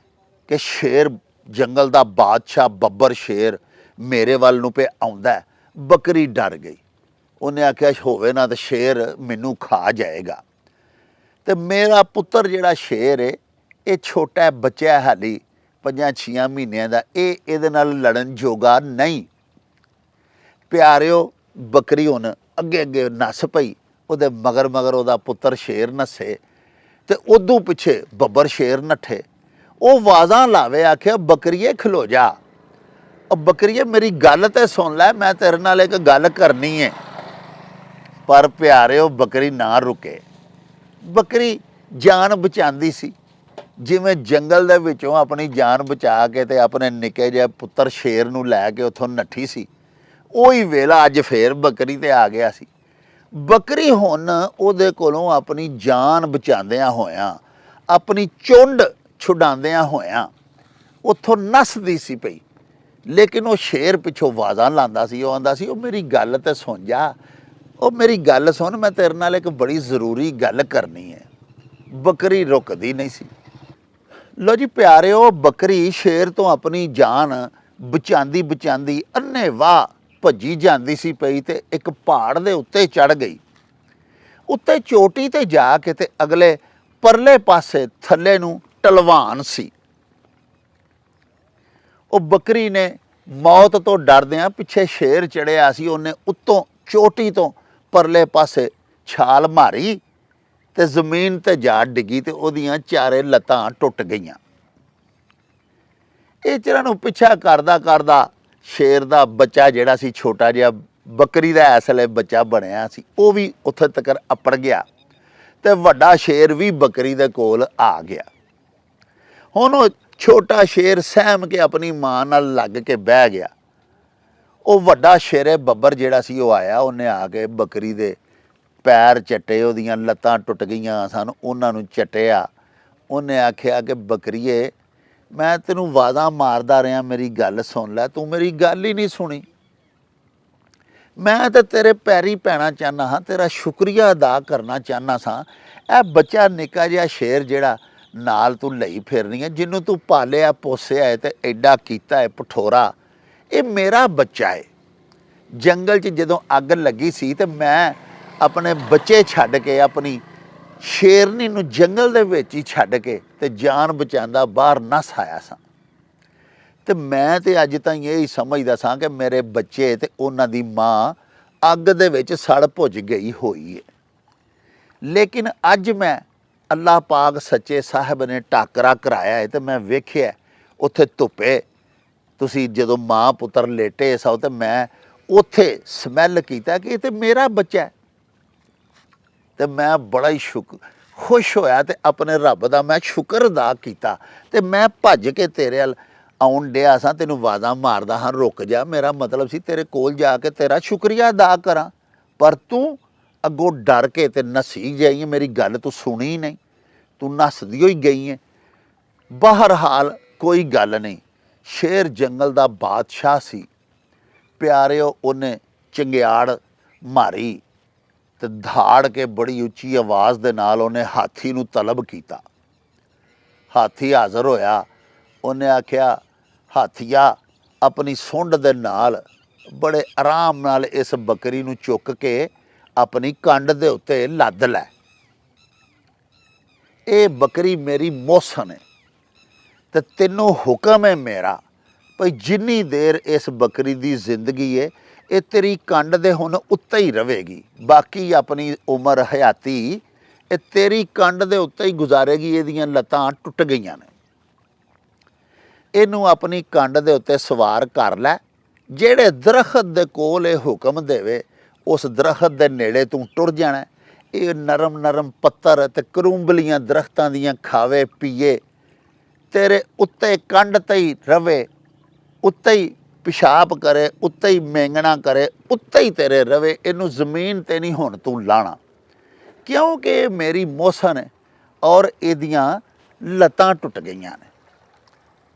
ਕਿ ਸ਼ੇਰ, ਜੰਗਲ ਦਾ ਬਾਦਸ਼ਾਹ ਬੱਬਰ ਸ਼ੇਰ ਮੇਰੇ ਵੱਲ ਨੂੰ ਪਿਆ ਆਉਂਦਾ। ਬੱਕਰੀ ਡਰ ਗਈ, ਉਹਨੇ ਆਖਿਆ ਹੋਵੇ ਨਾ ਤੇ ਸ਼ੇਰ ਮੈਨੂੰ ਖਾ ਜਾਏਗਾ, ਤੇ ਮੇਰਾ ਪੁੱਤਰ ਜਿਹੜਾ ਸ਼ੇਰ ਹੈ ਇਹ ਛੋਟਾ ਬੱਚਾ, ਹਾਲੀ 5-6 ਮਹੀਨਿਆਂ ਦਾ, ਇਹ ਇਹਦੇ ਨਾਲ ਲੜਨ ਜੋਗਾ ਨਹੀਂ। ਪਿਆਰਿਓ, ਬੱਕਰੀ ਹੁਣ ਅੱਗੇ ਅੱਗੇ ਨੱਸ ਪਈ, ਉਹਦੇ ਮਗਰ ਮਗਰ ਉਹਦਾ ਪੁੱਤਰ ਸ਼ੇਰ ਨੱਸੇ, ਤੇ ਉਦੋਂ ਪਿੱਛੇ ਬੱਬਰ ਸ਼ੇਰ ਨੱਠੇ। ਉਹ ਆਵਾਜ਼ਾਂ ਲਾਵੇ, ਆਖਿਆ ਬੱਕਰੀਏ ਖਲੋ ਜਾ, ਉਹ ਬੱਕਰੀਏ ਮੇਰੀ ਗੱਲ ਤੇ ਸੁਣ ਲੈ, ਮੈਂ ਤੇਰੇ ਨਾਲ ਇੱਕ ਗੱਲ ਕਰਨੀ ਹੈ। ਪਰ ਪਿਆਰਿਓ, ਬੱਕਰੀ ਨਾ ਰੁਕੇ। ਬੱਕਰੀ ਜਾਨ ਬਚਾਉਂਦੀ ਸੀ, ਜਿਵੇਂ ਜੰਗਲ ਦੇ ਵਿੱਚੋਂ ਆਪਣੀ ਜਾਨ ਬਚਾ ਕੇ ਤੇ ਆਪਣੇ ਨਿੱਕੇ ਜਿਹੇ ਪੁੱਤਰ ਸ਼ੇਰ ਨੂੰ ਲੈ ਕੇ ਉੱਥੋਂ ਨੱਠੀ ਸੀ। ਉਹੀ ਵੇਲਾ ਅੱਜ ਫੇਰ ਬੱਕਰੀ ਤੇ ਆ ਗਿਆ ਸੀ। ਬੱਕਰੀ ਹੁਣ ਉਹਦੇ ਕੋਲੋਂ ਆਪਣੀ ਜਾਨ ਬਚਾਉਂਦਿਆਂ ਹੋਇਆਂ, ਆਪਣੀ ਚੁੰਡ ਛੁਡਾਉਂਦਿਆਂ ਹੋਇਆਂ ਉੱਥੋਂ ਨੱਸਦੀ ਸੀ ਪਈ, ਲੇਕਿਨ ਉਹ ਸ਼ੇਰ ਪਿੱਛੋਂ ਆਵਾਜ਼ਾਂ ਲਾਉਂਦਾ ਸੀ। ਉਹ ਆਉਂਦਾ ਸੀ, ਉਹ ਮੇਰੀ ਗੱਲ ਤੇ ਸੁਣ ਜਾ, ਉਹ ਮੇਰੀ ਗੱਲ ਸੁਣ, ਮੈਂ ਤੇਰੇ ਨਾਲ ਇੱਕ ਬੜੀ ਜ਼ਰੂਰੀ ਗੱਲ ਕਰਨੀ ਹੈ। ਬੱਕਰੀ ਰੁਕਦੀ ਨਹੀਂ ਸੀ। ਲੋ ਜੀ ਪਿਆਰਿਓ, ਬੱਕਰੀ ਸ਼ੇਰ ਤੋਂ ਆਪਣੀ ਜਾਨ ਬਚਾਉਂਦੀ ਬਚਾਉਂਦੀ ਅੰਨ੍ਹੇਵਾਹ ਭੱਜੀ ਜਾਂਦੀ ਸੀ ਪਈ, ਤੇ ਇੱਕ ਪਹਾੜ ਦੇ ਉੱਤੇ ਚੜ੍ਹ ਗਈ। ਉੱਤੇ ਚੋਟੀ ਤੇ ਜਾ ਕੇ ਤੇ ਅਗਲੇ ਪਰਲੇ ਪਾਸੇ ਥੱਲੇ ਨੂੰ ਢਲਵਾਨ ਸੀ। ਉਹ ਬੱਕਰੀ ਨੇ ਮੌਤ ਤੋਂ ਡਰਦਿਆਂ, ਪਿੱਛੇ ਸ਼ੇਰ ਚੜਿਆ ਸੀ, ਉਹਨੇ ਉੱਤੋਂ ਚੋਟੀ ਤੋਂ ਪਰਲੇ ਪਾਸੇ ਛਾਲ ਮਾਰੀ ਤੇ ਜ਼ਮੀਨ ਤੇ ਜਾ ਡਿੱਗੀ, ਤੇ ਉਹਦੀਆਂ ਚਾਰੇ ਲੱਤਾਂ ਟੁੱਟ ਗਈਆਂ। ਇਹ ਚਿਰਾਂ ਨੂੰ ਪਿੱਛਾ ਕਰਦਾ ਕਰਦਾ ਸ਼ੇਰ ਦਾ ਬੱਚਾ ਜਿਹੜਾ ਸੀ, ਛੋਟਾ ਜਿਹਾ ਬੱਕਰੀ ਦਾ ਇਸ ਵੇਲੇ ਬੱਚਾ ਬਣਿਆ ਸੀ, ਉਹ ਵੀ ਉੱਥੇ ਤੱਕ ਅੱਪੜ ਗਿਆ, ਤੇ ਵੱਡਾ ਸ਼ੇਰ ਵੀ ਬੱਕਰੀ ਦੇ ਕੋਲ ਆ ਗਿਆ। ਹੁਣ ਉਹ ਛੋਟਾ ਸ਼ੇਰ ਸਹਿਮ ਕੇ ਆਪਣੀ ਮਾਂ ਨਾਲ ਲੱਗ ਕੇ ਬਹਿ ਗਿਆ। ਉਹ ਵੱਡਾ ਸ਼ੇਰੇ ਬੱਬਰ ਜਿਹੜਾ ਸੀ ਉਹ ਆਇਆ, ਉਹਨੇ ਆ ਕੇ ਬੱਕਰੀ ਦੇ पैर चट्टे, ਉਹਦੀਆਂ ਲੱਤਾਂ ਟੁੱਟ ਗਈਆਂ ਸਨ, ਉਹਨਾਂ ਨੂੰ ਚੱਟਿਆ। ਉਹਨੇ ਆਖਿਆ ਕਿ ਬਕਰੀਏ, ਮੈਂ ਤੈਨੂੰ ਵਾਅਦਾ ਮਾਰਦਾ ਰਿਹਾ, ਮੇਰੀ ਗੱਲ ਸੁਣ ਲੈ, ਤੂੰ ਮੇਰੀ ਗੱਲ ਹੀ ਨਹੀਂ ਸੁਣੀ। ਮੈਂ ਤਾਂ ਤੇਰੇ ਪੈਰੀ ਪੈਣਾ ਚਾਹੁੰਦਾ ਹਾਂ, ਤੇਰਾ ਸ਼ੁਕਰੀਆ ਅਦਾ ਕਰਨਾ ਚਾਹੁੰਦਾ ਸਾਂ। ਇਹ ਬੱਚਾ ਨਿੱਕਾ ਜਿਹਾ ਸ਼ੇਰ ਜਿਹੜਾ ਨਾਲ ਤੂੰ ਲਈ ਫਿਰਨੀ ਹੈ, ਜਿਹਨੂੰ ਤੂੰ ਪਾਲਿਆ ਪੋਸਿਆ ਹੈ ਤੇ ਐਡਾ ਕੀਤਾ ਹੈ ਪਠੋਰਾ, ਇਹ ਮੇਰਾ ਬੱਚਾ ਹੈ। ਜੰਗਲ 'ਚ ਜਦੋਂ ਅੱਗ ਲੱਗੀ ਸੀ ਤੇ ਮੈਂ ਆਪਣੇ ਬੱਚੇ ਛੱਡ ਕੇ, ਆਪਣੀ ਸ਼ੇਰਨੀ ਨੂੰ ਜੰਗਲ ਦੇ ਵਿੱਚ ਹੀ ਛੱਡ ਕੇ ਤੇ ਜਾਨ ਬਚਾਉਂਦਾ ਬਾਹਰ ਨੱਸ ਆਇਆ ਸਾਂ। ਤੇ ਮੈਂ ਤੇ ਅੱਜ ਤਾਈਂ ਇਹ ਹੀ ਸਮਝਦਾ ਸਾਂ ਕਿ ਮੇਰੇ ਬੱਚੇ ਤੇ ਉਹਨਾਂ ਦੀ ਮਾਂ ਅੱਗ ਦੇ ਵਿੱਚ ਸੜ ਭੁੱਜ ਗਈ ਹੋਈ ਹੈ। ਲੇਕਿਨ ਅੱਜ ਮੈਂ, ਅੱਲਾਹ ਪਾਕ ਸੱਚੇ ਸਾਹਿਬ ਨੇ ਟਾਕਰਾ ਕਰਾਇਆ ਹੈ ਤੇ ਮੈਂ ਵੇਖਿਆ ਉੱਥੇ ਧੁੱਪੇ ਤੁਸੀਂ ਜਦੋਂ ਮਾਂ ਪੁੱਤਰ ਲੇਟੇ ਸੋ, ਤੇ ਮੈਂ ਉੱਥੇ ਸਮੈਲ ਕੀਤਾ ਕਿ ਇਹ ਤੇ ਮੇਰਾ ਬੱਚਾ ਹੈ। ਤੇ ਮੈਂ ਬੜਾ ਹੀ ਖੁਸ਼ ਹੋਇਆ ਤੇ ਆਪਣੇ ਰੱਬ ਦਾ ਮੈਂ ਸ਼ੁਕਰ ਅਦਾ ਕੀਤਾ। ਤੇ ਮੈਂ ਭੱਜ ਕੇ ਤੇਰੇ ਵੱਲ ਆਉਣ ਡਿਆ ਸਾਂ, ਤੈਨੂੰ ਵਾਅਦਾ ਮਾਰਦਾ ਹਾਂ ਰੁਕ ਜਾ। ਮੇਰਾ ਮਤਲਬ ਸੀ ਤੇਰੇ ਕੋਲ ਜਾ ਕੇ ਤੇਰਾ ਸ਼ੁਕਰੀਆ ਅਦਾ ਕਰਾਂ, ਪਰ ਤੂੰ ਅੱਗੋਂ ਡਰ ਕੇ ਤੇ ਨੱਸੀ ਜਾਈ ਹੈ। ਮੇਰੀ ਗੱਲ ਤੂੰ ਸੁਣੀ ਨਹੀਂ, ਤੂੰ ਨੱਸਦੀ ਹੋਈ ਗਈ ਹੈ। ਬਹਰਹਾਲ ਕੋਈ ਗੱਲ ਨਹੀਂ, ਸ਼ੇਰ ਜੰਗਲ ਦਾ ਬਾਦਸ਼ਾਹ ਸੀ ਪਿਆਰਿਓ। ਉਹਨੇ ਚੰਗਿਆੜ ਮਾਰੀ ਤੇ ਧਾੜ ਕੇ ਬੜੀ ਉੱਚੀ ਆਵਾਜ਼ ਦੇ ਨਾਲ ਉਹਨੇ ਹਾਥੀ ਨੂੰ ਤਲਬ ਕੀਤਾ। ਹਾਥੀ ਹਾਜ਼ਰ ਹੋਇਆ। ਉਹਨੇ ਆਖਿਆ, ਹਾਥੀਆ, ਆਪਣੀ ਸੁੰਡ ਦੇ ਨਾਲ ਬੜੇ ਆਰਾਮ ਨਾਲ ਇਸ ਬੱਕਰੀ ਨੂੰ ਚੁੱਕ ਕੇ ਆਪਣੀ ਕੰਡ ਦੇ ਉੱਤੇ ਲੱਦ ਲੈ। ਇਹ ਬੱਕਰੀ ਮੇਰੀ ਮੋਸਨ ਹੈ ਤੇ ਤੈਨੂੰ ਹੁਕਮ ਹੈ ਮੇਰਾ ਭਈ ਜਿੰਨੀ ਦੇਰ ਇਸ ਬੱਕਰੀ ਦੀ ਜ਼ਿੰਦਗੀ ਹੈ ਇਹ ਤੇਰੀ ਕੰਡ ਦੇ ਹੁਣ ਉੱਤੇ ਹੀ ਰਹੇਗੀ। ਬਾਕੀ ਆਪਣੀ ਉਮਰ ਹਯਾਤੀ ਇਹ ਤੇਰੀ ਕੰਡ ਦੇ ਉੱਤੇ ਹੀ ਗੁਜ਼ਾਰੇਗੀ। ਇਹਦੀਆਂ ਲੱਤਾਂ ਟੁੱਟ ਗਈਆਂ ਨੇ, ਇਹਨੂੰ ਆਪਣੀ ਕੰਡ ਦੇ ਉੱਤੇ ਸਵਾਰ ਕਰ ਲੈ। ਜਿਹੜੇ ਦਰਖਤ ਦੇ ਕੋਲ ਇਹ ਹੁਕਮ ਦੇਵੇ ਉਸ ਦਰਖਤ ਦੇ ਨੇੜੇ ਤੂੰ ਟੁਰ ਜਾਣਾ। ਇਹ ਨਰਮ ਨਰਮ ਪੱਤਰ ਤੇ ਕਰੂੰਬਲੀਆਂ ਦਰਖਤਾਂ ਦੀਆਂ ਖਾਵੇ ਪੀਏ, ਤੇਰੇ ਉੱਤੇ ਕੰਡ ਤੇ ਹੀ ਰਵੇ, ਉੱਤੇ ਹੀ ਪਿਸ਼ਾਬ ਕਰੇ, ਉੱਤੇ ਹੀ ਮੇਂਗਣਾ ਕਰੇ, ਉੱਤੇ ਹੀ ਤੇਰੇ ਰਵੇ। ਇਹਨੂੰ ਜ਼ਮੀਨ ਤੇ ਨਹੀਂ ਹੁਣ ਤੂੰ ਲਾਣਾ, ਕਿਉਂਕਿ ਇਹ ਮੇਰੀ ਮੋਸਨ ਹੈ ਔਰ ਇਹਦੀਆਂ ਲੱਤਾਂ ਟੁੱਟ ਗਈਆਂ ਨੇ।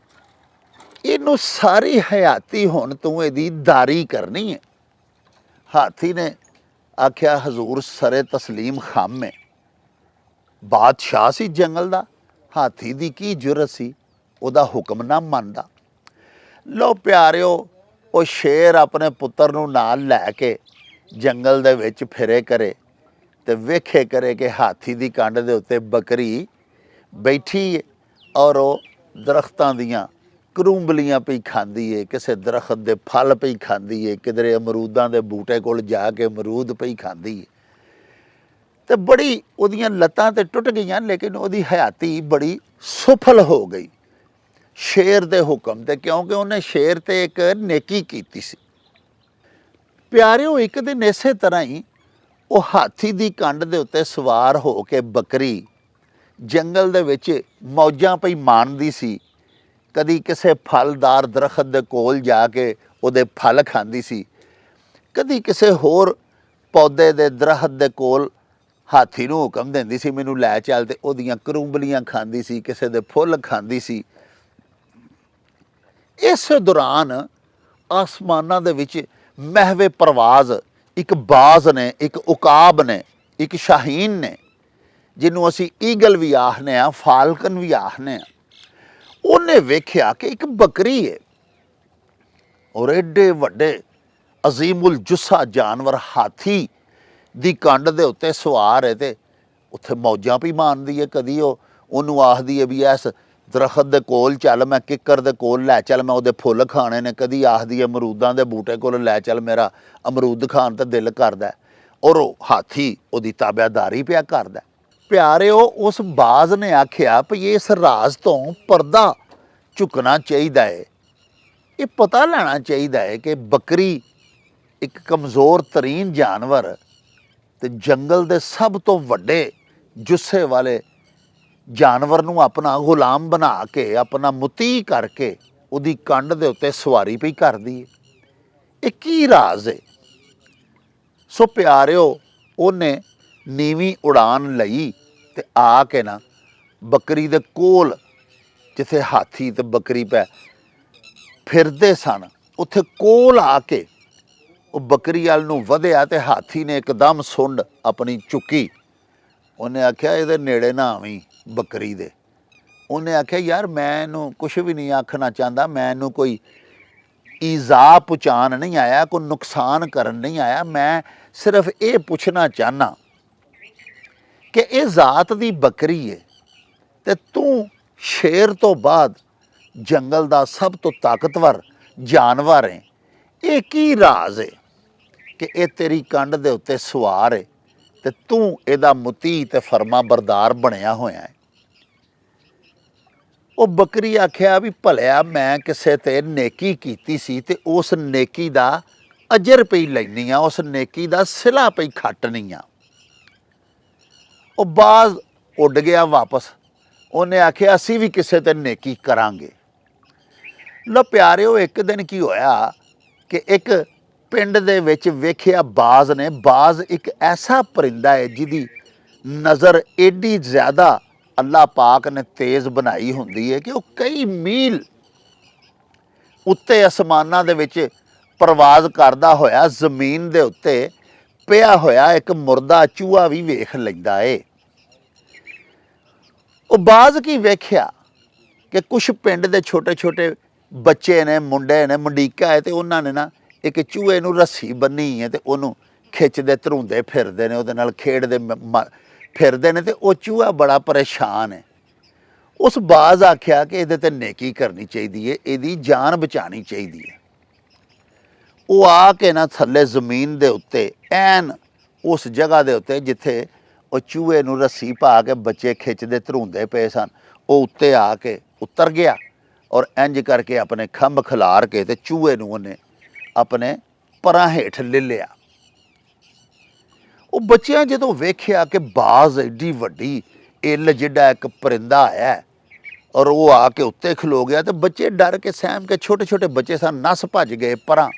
ਇਹਨੂੰ ਸਾਰੀ ਹਯਾਤੀ ਹੁਣ ਤੂੰ ਇਹਦੀ ਦਾਰੀ ਕਰਨੀ ਹੈ। ਹਾਥੀ ਨੇ ਆਖਿਆ, ਹਜ਼ੂਰ ਸਰੇ ਤਸਲੀਮ ਖਾਮ ਹੈ। ਬਾਦਸ਼ਾਹ ਸੀ ਜੰਗਲ ਦਾ, ਹਾਥੀ ਦੀ ਕੀ ਜੁਰਤ ਸੀ ਉਹਦਾ ਹੁਕਮ ਨਾ ਮੰਨਦਾ। ਲੋ ਪਿਆਰਿਓ, ਉਹ ਸ਼ੇਰ ਆਪਣੇ ਪੁੱਤਰ ਨੂੰ ਨਾਲ ਲੈ ਕੇ ਜੰਗਲ ਦੇ ਵਿੱਚ ਫਿਰੇ ਕਰੇ ਤੇ ਵੇਖੇ ਕਰੇ ਕਿ ਹਾਥੀ ਦੀ ਕੰਡ ਦੇ ਉੱਤੇ ਬੱਕਰੀ ਬੈਠੀ ਹੈ ਔਰ ਉਹ ਦਰਖਤਾਂ ਦੀਆਂ ਕਰੂੰਬਲੀਆਂ ਪਈ ਖਾਂਦੀ ਏ, ਕਿਸੇ ਦਰਖਤ ਦੇ ਫਲ ਪਈ ਖਾਂਦੀ ਏ, ਕਿਧਰੇ ਅਮਰੂਦਾਂ ਦੇ ਬੂਟੇ ਕੋਲ ਜਾ ਕੇ ਅਮਰੂਦ ਪਈ ਖਾਂਦੀ ਏ। ਤੇ ਬੜੀ ਉਹਦੀਆਂ ਲੱਤਾਂ ਤੇ ਟੁੱਟ ਗਈਆਂ, ਲੇਕਿਨ ਉਹਦੀ ਹਯਾਤੀ ਬੜੀ ਸਫਲ ਹੋ ਗਈ ਸ਼ੇਰ ਦੇ ਹੁਕਮ ਤੇ, ਕਿਉਂਕਿ ਉਹਨੇ ਸ਼ੇਰ ਤੇ ਇੱਕ ਨੇਕੀ ਕੀਤੀ ਸੀ। ਪਿਆਰਿਓ, ਇੱਕ ਦਿਨ ਇਸੇ ਤਰ੍ਹਾਂ ਹੀ ਉਹ ਹਾਥੀ ਦੀ ਕੰਡ ਦੇ ਉੱਤੇ ਸਵਾਰ ਹੋ ਕੇ ਬੱਕਰੀ ਜੰਗਲ ਦੇ ਵਿੱਚ ਮੌਜਾਂ ਪਈ ਮਾਣਦੀ ਸੀ। ਕਦੀ ਕਿਸੇ ਫਲਦਾਰ ਦਰਖਤ ਦੇ ਕੋਲ ਜਾ ਕੇ ਉਹਦੇ ਫਲ ਖਾਂਦੀ ਸੀ, ਕਦੀ ਕਿਸੇ ਹੋਰ ਪੌਦੇ ਦੇ ਦਰਖਤ ਦੇ ਕੋਲ ਹਾਥੀ ਨੂੰ ਹੁਕਮ ਦਿੰਦੀ ਸੀ ਮੈਨੂੰ ਲੈ ਚੱਲ, ਤੇ ਉਹਦੀਆਂ ਕਰੂੰਬਲੀਆਂ ਖਾਂਦੀ ਸੀ, ਕਿਸੇ ਦੇ ਫੁੱਲ ਖਾਂਦੀ ਸੀ। ਇਸ ਦੌਰਾਨ ਆਸਮਾਨਾਂ ਦੇ ਵਿੱਚ ਮਹਿਵੇ ਪ੍ਰਵਾਜ਼ ਇੱਕ ਬਾਜ਼ ਨੇ, ਇੱਕ ਉਕਾਬ ਨੇ, ਇੱਕ ਸ਼ਾਹੀਨ ਨੇ, ਜਿਹਨੂੰ ਅਸੀਂ ਈਗਲ ਵੀ ਆਖਦੇ ਹਾਂ, ਫਾਲਕਨ ਵੀ ਆਖਦੇ ਹਾਂ। ਉਹਨੇ ਵੇਖਿਆ ਕਿ ਇੱਕ ਬੱਕਰੀ ਹੈ ਔਰ ਐਡੇ ਵੱਡੇ ਅਜ਼ੀਮੁਲ ਜੁੱਸਾ ਜਾਨਵਰ ਹਾਥੀ ਦੀ ਕੰਡ ਦੇ ਉੱਤੇ ਸਵਾਰ ਹੈ ਤੇ ਉੱਥੇ ਮੌਜਾਂ ਵੀ ਮਾਣਦੀ ਹੈ। ਕਦੀ ਉਹਨੂੰ ਆਖਦੀ ਹੈ ਵੀ ਇਸ ਦਰਖਤ ਦੇ ਕੋਲ ਚੱਲ, ਮੈਂ ਕਿੱਕਰ ਦੇ ਕੋਲ ਲੈ ਚੱਲ, ਮੈਂ ਉਹਦੇ ਫੁੱਲ ਖਾਣੇ ਨੇ। ਕਦੀ ਆਖਦੀ ਹੈ ਅਮਰੂਦਾਂ ਦੇ ਬੂਟੇ ਕੋਲ ਲੈ ਚੱਲ, ਮੇਰਾ ਅਮਰੂਦ ਖਾਣ ਤੇ ਦਿਲ ਕਰਦਾ, ਔਰ ਉਹ ਹਾਥੀ ਉਹਦੀ ਤਾਬਿਆਦਾਰੀ ਪਿਆ ਕਰਦਾ। ਪਿਆਰਿਓ, ਉਸ ਬਾਜ਼ ਨੇ ਆਖਿਆ ਭਈ ਇਸ ਰਾਜ਼ ਤੋਂ ਪਰਦਾ ਝੁਕਣਾ ਚਾਹੀਦਾ ਹੈ। ਇਹ ਪਤਾ ਲੈਣਾ ਚਾਹੀਦਾ ਹੈ ਕਿ ਬੱਕਰੀ ਇੱਕ ਕਮਜ਼ੋਰ ਤਰੀਨ ਜਾਨਵਰ ਤੇ ਜੰਗਲ ਦੇ ਸਭ ਤੋਂ ਵੱਡੇ ਜੁੱਸੇ ਵਾਲੇ ਜਾਨਵਰ ਨੂੰ ਆਪਣਾ ਗੁਲਾਮ ਬਣਾ ਕੇ, ਆਪਣਾ ਮੁਤੀ ਕਰਕੇ ਉਹਦੀ ਕੰਡ ਦੇ ਉੱਤੇ ਸਵਾਰੀ ਪਈ ਕਰਦੀ ਹੈ। ਇਹ ਕੀ ਰਾਜ਼ ਹੈ? ਸੋ ਪਿਆਰਿਓ, ਉਹਨੇ ਨੀਵੀਂ ਉਡਾਨ ਲਈ ਤੇ ਆ ਕੇ ਨਾ ਬੱਕਰੀ ਦੇ ਕੋਲ, ਜਿੱਥੇ ਹਾਥੀ ਤੇ ਬੱਕਰੀ ਪੈ ਫਿਰਦੇ ਸਨ, ਉੱਥੇ ਕੋਲ ਆ ਕੇ ਉਹ ਬੱਕਰੀ ਵੱਲ ਨੂੰ ਵਧਿਆ ਤੇ ਹਾਥੀ ਨੇ ਇੱਕਦਮ ਸੁੰਡ ਆਪਣੀ ਚੁੱਕੀ। ਉਹਨੇ ਆਖਿਆ ਇਹਦੇ ਨੇੜੇ ਨਾ ਆਵੀਂ ਬੱਕਰੀ ਦੇ। ਉਹਨੇ ਆਖਿਆ ਯਾਰ ਮੈਂ ਇਹਨੂੰ ਕੁਛ ਵੀ ਨਹੀਂ ਆਖਣਾ ਚਾਹੁੰਦਾ, ਮੈਂ ਇਹਨੂੰ ਕੋਈ ਈਜ਼ਾ ਪਹੁੰਚਾਉਣ ਨਹੀਂ ਆਇਆ, ਕੋਈ ਨੁਕਸਾਨ ਕਰਨ ਨਹੀਂ ਆਇਆ, ਮੈਂ ਸਿਰਫ ਇਹ ਪੁੱਛਣਾ ਚਾਹੁੰਦਾ ਕਿ ਇਹ ਜ਼ਾਤ ਦੀ ਬੱਕਰੀ ਹੈ ਤੇ ਤੂੰ ਸ਼ੇਰ ਤੋਂ ਬਾਅਦ ਜੰਗਲ ਦਾ ਸਭ ਤੋਂ ਤਾਕਤਵਰ ਜਾਨਵਰ ਹੈ, ਇਹ ਕੀ ਰਾਜ਼ ਹੈ ਕਿ ਇਹ ਤੇਰੀ ਕੰਡ ਦੇ ਉੱਤੇ ਸਵਾਰ ਹੈ ਤੇ ਤੂੰ ਇਹਦਾ ਮੁਤੀ ਤੇ ਫਰਮਾ ਬਰਦਾਰ ਬਣਿਆ ਹੋਇਆ ਹੈ। ਉਹ ਬੱਕਰੀ ਆਖਿਆ ਵੀ ਭਲਿਆ ਮੈਂ ਕਿਸੇ ਤੇ ਨੇਕੀ ਕੀਤੀ ਸੀ ਤੇ ਉਸ ਨੇਕੀ ਦਾ ਅਜਰ ਪਈ ਲੈਣੀ ਆ, ਉਸ ਨੇਕੀ ਦਾ ਸਿਲਾ ਪਈ ਖੱਟਣੀ ਆ। ਉਹ ਬਾਜ਼ ਉੱਡ ਗਿਆ ਵਾਪਸ। ਉਹਨੇ ਆਖਿਆ ਅਸੀਂ ਵੀ ਕਿਸੇ ਤੇ ਨੇਕੀ ਕਰਾਂਗੇ। ਲੋ ਪਿਆਰਿਓ, ਇੱਕ ਦਿਨ ਕੀ ਹੋਇਆ ਕਿ ਇੱਕ ਪਿੰਡ ਦੇ ਵਿੱਚ ਵੇਖਿਆ ਬਾਜ਼ ਨੇ। ਬਾਜ਼ ਇੱਕ ਐਸਾ ਪਰਿੰਦਾ ਹੈ ਜਿਹਦੀ ਨਜ਼ਰ ਏਡੀ ਜ਼ਿਆਦਾ ਅੱਲਾਹ ਪਾਕ ਨੇ ਤੇਜ਼ ਬਣਾਈ ਹੁੰਦੀ ਹੈ ਕਿ ਉਹ ਕਈ ਮੀਲ ਉੱਤੇ ਅਸਮਾਨਾਂ ਦੇ ਵਿੱਚ ਪ੍ਰਵਾਜ਼ ਕਰਦਾ ਹੋਇਆ ਜ਼ਮੀਨ ਦੇ ਉੱਤੇ ਪਿਆ ਹੋਇਆ ਇੱਕ ਮੁਰਦਾ ਚੂਹਾ ਵੀ ਵੇਖ ਲੈਂਦਾ ਏ। ਉਹ ਬਾਜ਼ ਕੀ ਵੇਖਿਆ ਕਿ ਕੁਛ ਪਿੰਡ ਦੇ ਛੋਟੇ ਛੋਟੇ ਬੱਚੇ ਨੇ, ਮੁੰਡੇ ਨੇ, ਮੰਡੀਕਾ ਹੈ, ਤੇ ਉਹਨਾਂ ਨੇ ਨਾ ਇੱਕ ਚੂਹੇ ਨੂੰ ਰੱਸੀ ਬੰਨੀ ਹੈ ਤੇ ਉਹਨੂੰ ਖਿੱਚਦੇ ਧਰੂੰਦੇ ਫਿਰਦੇ ਨੇ, ਉਹਦੇ ਨਾਲ ਖੇਡਦੇ ਫਿਰਦੇ ਨੇ, ਤੇ ਉਹ ਚੂਹਾ ਬੜਾ ਪਰੇਸ਼ਾਨ ਹੈ। ਉਸ ਬਾਜ਼ ਆਖਿਆ ਕਿ ਇਹਦੇ ਤੇ ਨੇਕੀ ਕਰਨੀ ਚਾਹੀਦੀ ਹੈ, ਇਹਦੀ ਜਾਨ ਬਚਾਉਣੀ ਚਾਹੀਦੀ ਹੈ। ਉਹ ਆ ਕੇ ਨਾ ਥੱਲੇ ਜ਼ਮੀਨ ਦੇ ਉੱਤੇ ਐਨ ਉਸ ਜਗ੍ਹਾ ਦੇ ਉੱਤੇ ਜਿੱਥੇ ਉਹ ਚੂਹੇ ਨੂੰ ਰੱਸੀ ਪਾ ਕੇ ਬੱਚੇ ਖਿੱਚਦੇ ਧਰੂੰਦੇ ਪਏ ਸਨ, ਉਹ ਉੱਤੇ ਆ ਕੇ ਉਤਰ ਗਿਆ ਔਰ ਇੰਜ ਕਰਕੇ ਆਪਣੇ ਖੰਭ ਖਿਲਾਰ ਕੇ ਤੇ ਚੂਹੇ ਨੂੰ ਉਹਨੇ ਆਪਣੇ ਪਰਾਂ ਹੇਠ ਲੈ ਲਿਆ। ਉਹ ਬੱਚਿਆਂ ਜਦੋਂ ਵੇਖਿਆ ਕਿ ਬਾਜ਼ ਏਡੀ ਵੱਡੀ ਇੱਲ ਜਿੱਡਾ ਇੱਕ ਪਰਿੰਦਾ ਆਇਆ ਔਰ ਉਹ ਆ ਕੇ ਉੱਤੇ ਖਲੋ ਗਿਆ, ਤੇ ਬੱਚੇ ਡਰ ਕੇ ਸਹਿਮ ਕੇ, ਛੋਟੇ ਛੋਟੇ ਬੱਚੇ ਸਨ, ਨੱਸ ਭੱਜ ਗਏ ਪਰਾਂ।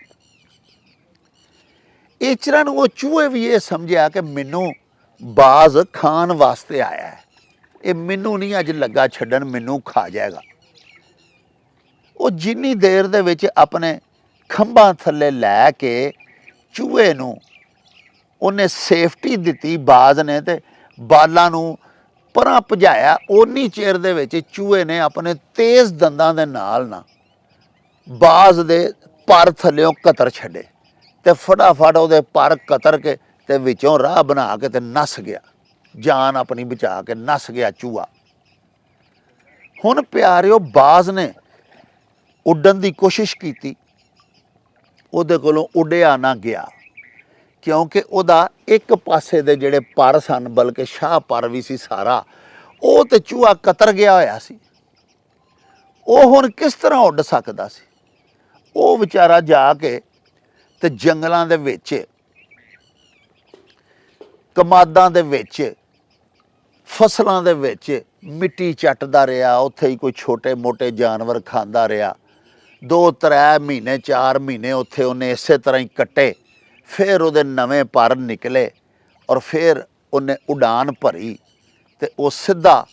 ਇਸ ਤਰ੍ਹਾਂ ਨੂੰ ਉਹ ਚੂਹੇ ਵੀ ਇਹ ਸਮਝਿਆ ਕਿ ਮੈਨੂੰ ਬਾਜ਼ ਖਾਣ ਵਾਸਤੇ ਆਇਆ ਹੈ, ਇਹ ਮੈਨੂੰ ਨਹੀਂ ਅੱਜ ਲੱਗਾ ਛੱਡਣ, ਮੈਨੂੰ ਖਾ ਜਾਏਗਾ। ਉਹ ਜਿੰਨੀ ਦੇਰ ਦੇ ਵਿੱਚ ਆਪਣੇ ਖੰਭਾਂ ਥੱਲੇ ਲੈ ਕੇ ਚੂਹੇ ਨੂੰ ਉਹਨੇ ਸੇਫਟੀ ਦਿੱਤੀ ਬਾਜ਼ ਨੇ, ਤੇ ਬਾਲਾਂ ਨੂੰ ਪਰਾਂ ਭਜਾਇਆ, ਓਨੀ ਚਿਰ ਦੇ ਵਿੱਚ ਚੂਹੇ ਨੇ ਆਪਣੇ ਤੇਜ਼ ਦੰਦਾਂ ਦੇ ਨਾਲ ਨਾ ਬਾਜ਼ ਦੇ ਪਰ ਥੱਲਿਓਂ ਕਤਰ ਛੱਡੇ ਤੇ ਫਟਾਫਟ ਉਹਦੇ ਪਰ ਕਤਰ ਕੇ ਤੇ ਵਿੱਚੋਂ ਰਾਹ ਬਣਾ ਕੇ ਤੇ ਨੱਸ ਗਿਆ, ਜਾਨ ਆਪਣੀ ਬਚਾ ਕੇ ਨੱਸ ਗਿਆ ਚੂਹਾ। ਹੁਣ ਪਿਆਰਿਓ, ਬਾਜ਼ ਨੇ ਉੱਡਣ ਦੀ ਕੋਸ਼ਿਸ਼ ਕੀਤੀ, ਉਹਦੇ ਕੋਲੋਂ ਉੱਡਿਆ ਨਾ ਗਿਆ, ਕਿਉਂਕਿ ਉਹਦਾ ਇੱਕ ਪਾਸੇ ਦੇ ਜਿਹੜੇ ਪਰ ਸਨ, ਬਲਕਿ ਸ਼ਾਹ ਪਰ ਵੀ ਸੀ ਸਾਰਾ, ਉਹ ਤੇ ਚੂਹਾ ਕਤਰ ਗਿਆ ਹੋਇਆ ਸੀ। ਉਹ ਹੁਣ ਕਿਸ ਤਰ੍ਹਾਂ ਉੱਡ ਸਕਦਾ ਸੀ? ਉਹ ਵਿਚਾਰਾ ਜਾ ਕੇ ਤੇ ਜੰਗਲਾਂ ਦੇ ਵਿੱਚ, ਕਮਾਦਾਂ ਦੇ ਵਿੱਚ, ਫਸਲਾਂ ਦੇ ਵਿੱਚ ਮਿੱਟੀ ਚੱਟਦਾ ਰਿਹਾ, ਉੱਥੇ ਹੀ ਕੋਈ ਛੋਟੇ ਮੋਟੇ ਜਾਨਵਰ ਖਾਂਦਾ ਰਿਹਾ। 2-3 ਮਹੀਨੇ 4 ਮਹੀਨੇ ਉੱਥੇ ਉਹਨੇ ਇਸੇ ਤਰ੍ਹਾਂ ਹੀ ਕੱਟੇ। ਫਿਰ ਉਹਦੇ ਨਵੇਂ ਪਰ ਨਿਕਲੇ ਔਰ ਫਿਰ ਉਹਨੇ ਉਡਾਨ ਭਰੀ ਤੇ ਉਹ ਸਿੱਧਾ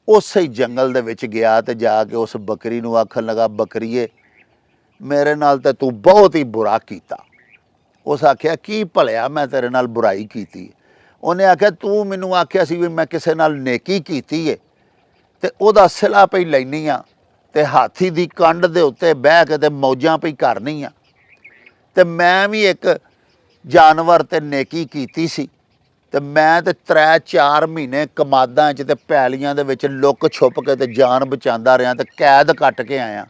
ਉਸੇ ਹੀ ਜੰਗਲ ਦੇ ਵਿੱਚ ਗਿਆ ਤੇ ਜਾ ਕੇ ਉਸ ਬੱਕਰੀ ਨੂੰ ਆਖਣ ਲੱਗਾ, ਬੱਕਰੀਏ ਮੇਰੇ ਨਾਲ ਤਾਂ ਤੂੰ ਬਹੁਤ ਹੀ ਬੁਰਾ ਕੀਤਾ। ਉਸ ਆਖਿਆ ਕੀ ਭਲਿਆ ਮੈਂ ਤੇਰੇ ਨਾਲ ਬੁਰਾਈ ਕੀਤੀ? ਉਹਨੇ ਆਖਿਆ ਤੂੰ ਮੈਨੂੰ ਆਖਿਆ ਸੀ ਵੀ ਮੈਂ ਕਿਸੇ ਨਾਲ ਨੇਕੀ ਕੀਤੀ ਏ ਤੇ ਉਹਦਾ ਸਿਲਾ ਪਈ ਲੈਣੀ ਆ, ਤੇ ਹਾਥੀ ਦੀ ਕੰਡ ਦੇ ਉੱਤੇ ਬਹਿ ਕੇ ਤੇ ਮੌਜਾਂ ਪਈ ਕਰਨੀ ਆ, ਤੇ ਮੈਂ ਵੀ ਇੱਕ ਜਾਨਵਰ ਤੇ ਨੇਕੀ ਕੀਤੀ ਸੀ, ਤੇ ਮੈਂ ਤੇ 3-4 ਮਹੀਨੇ ਕਮਾਦਾਂ 'ਚ ਤੇ ਪੈਲੀਆਂ ਦੇ ਵਿੱਚ ਲੁੱਕ ਛੁਪ ਕੇ ਤੇ ਜਾਨ ਬਚਾਉਂਦਾ ਰਿਹਾ ਤੇ ਕੈਦ ਕੱਟ ਕੇ ਆਇਆ।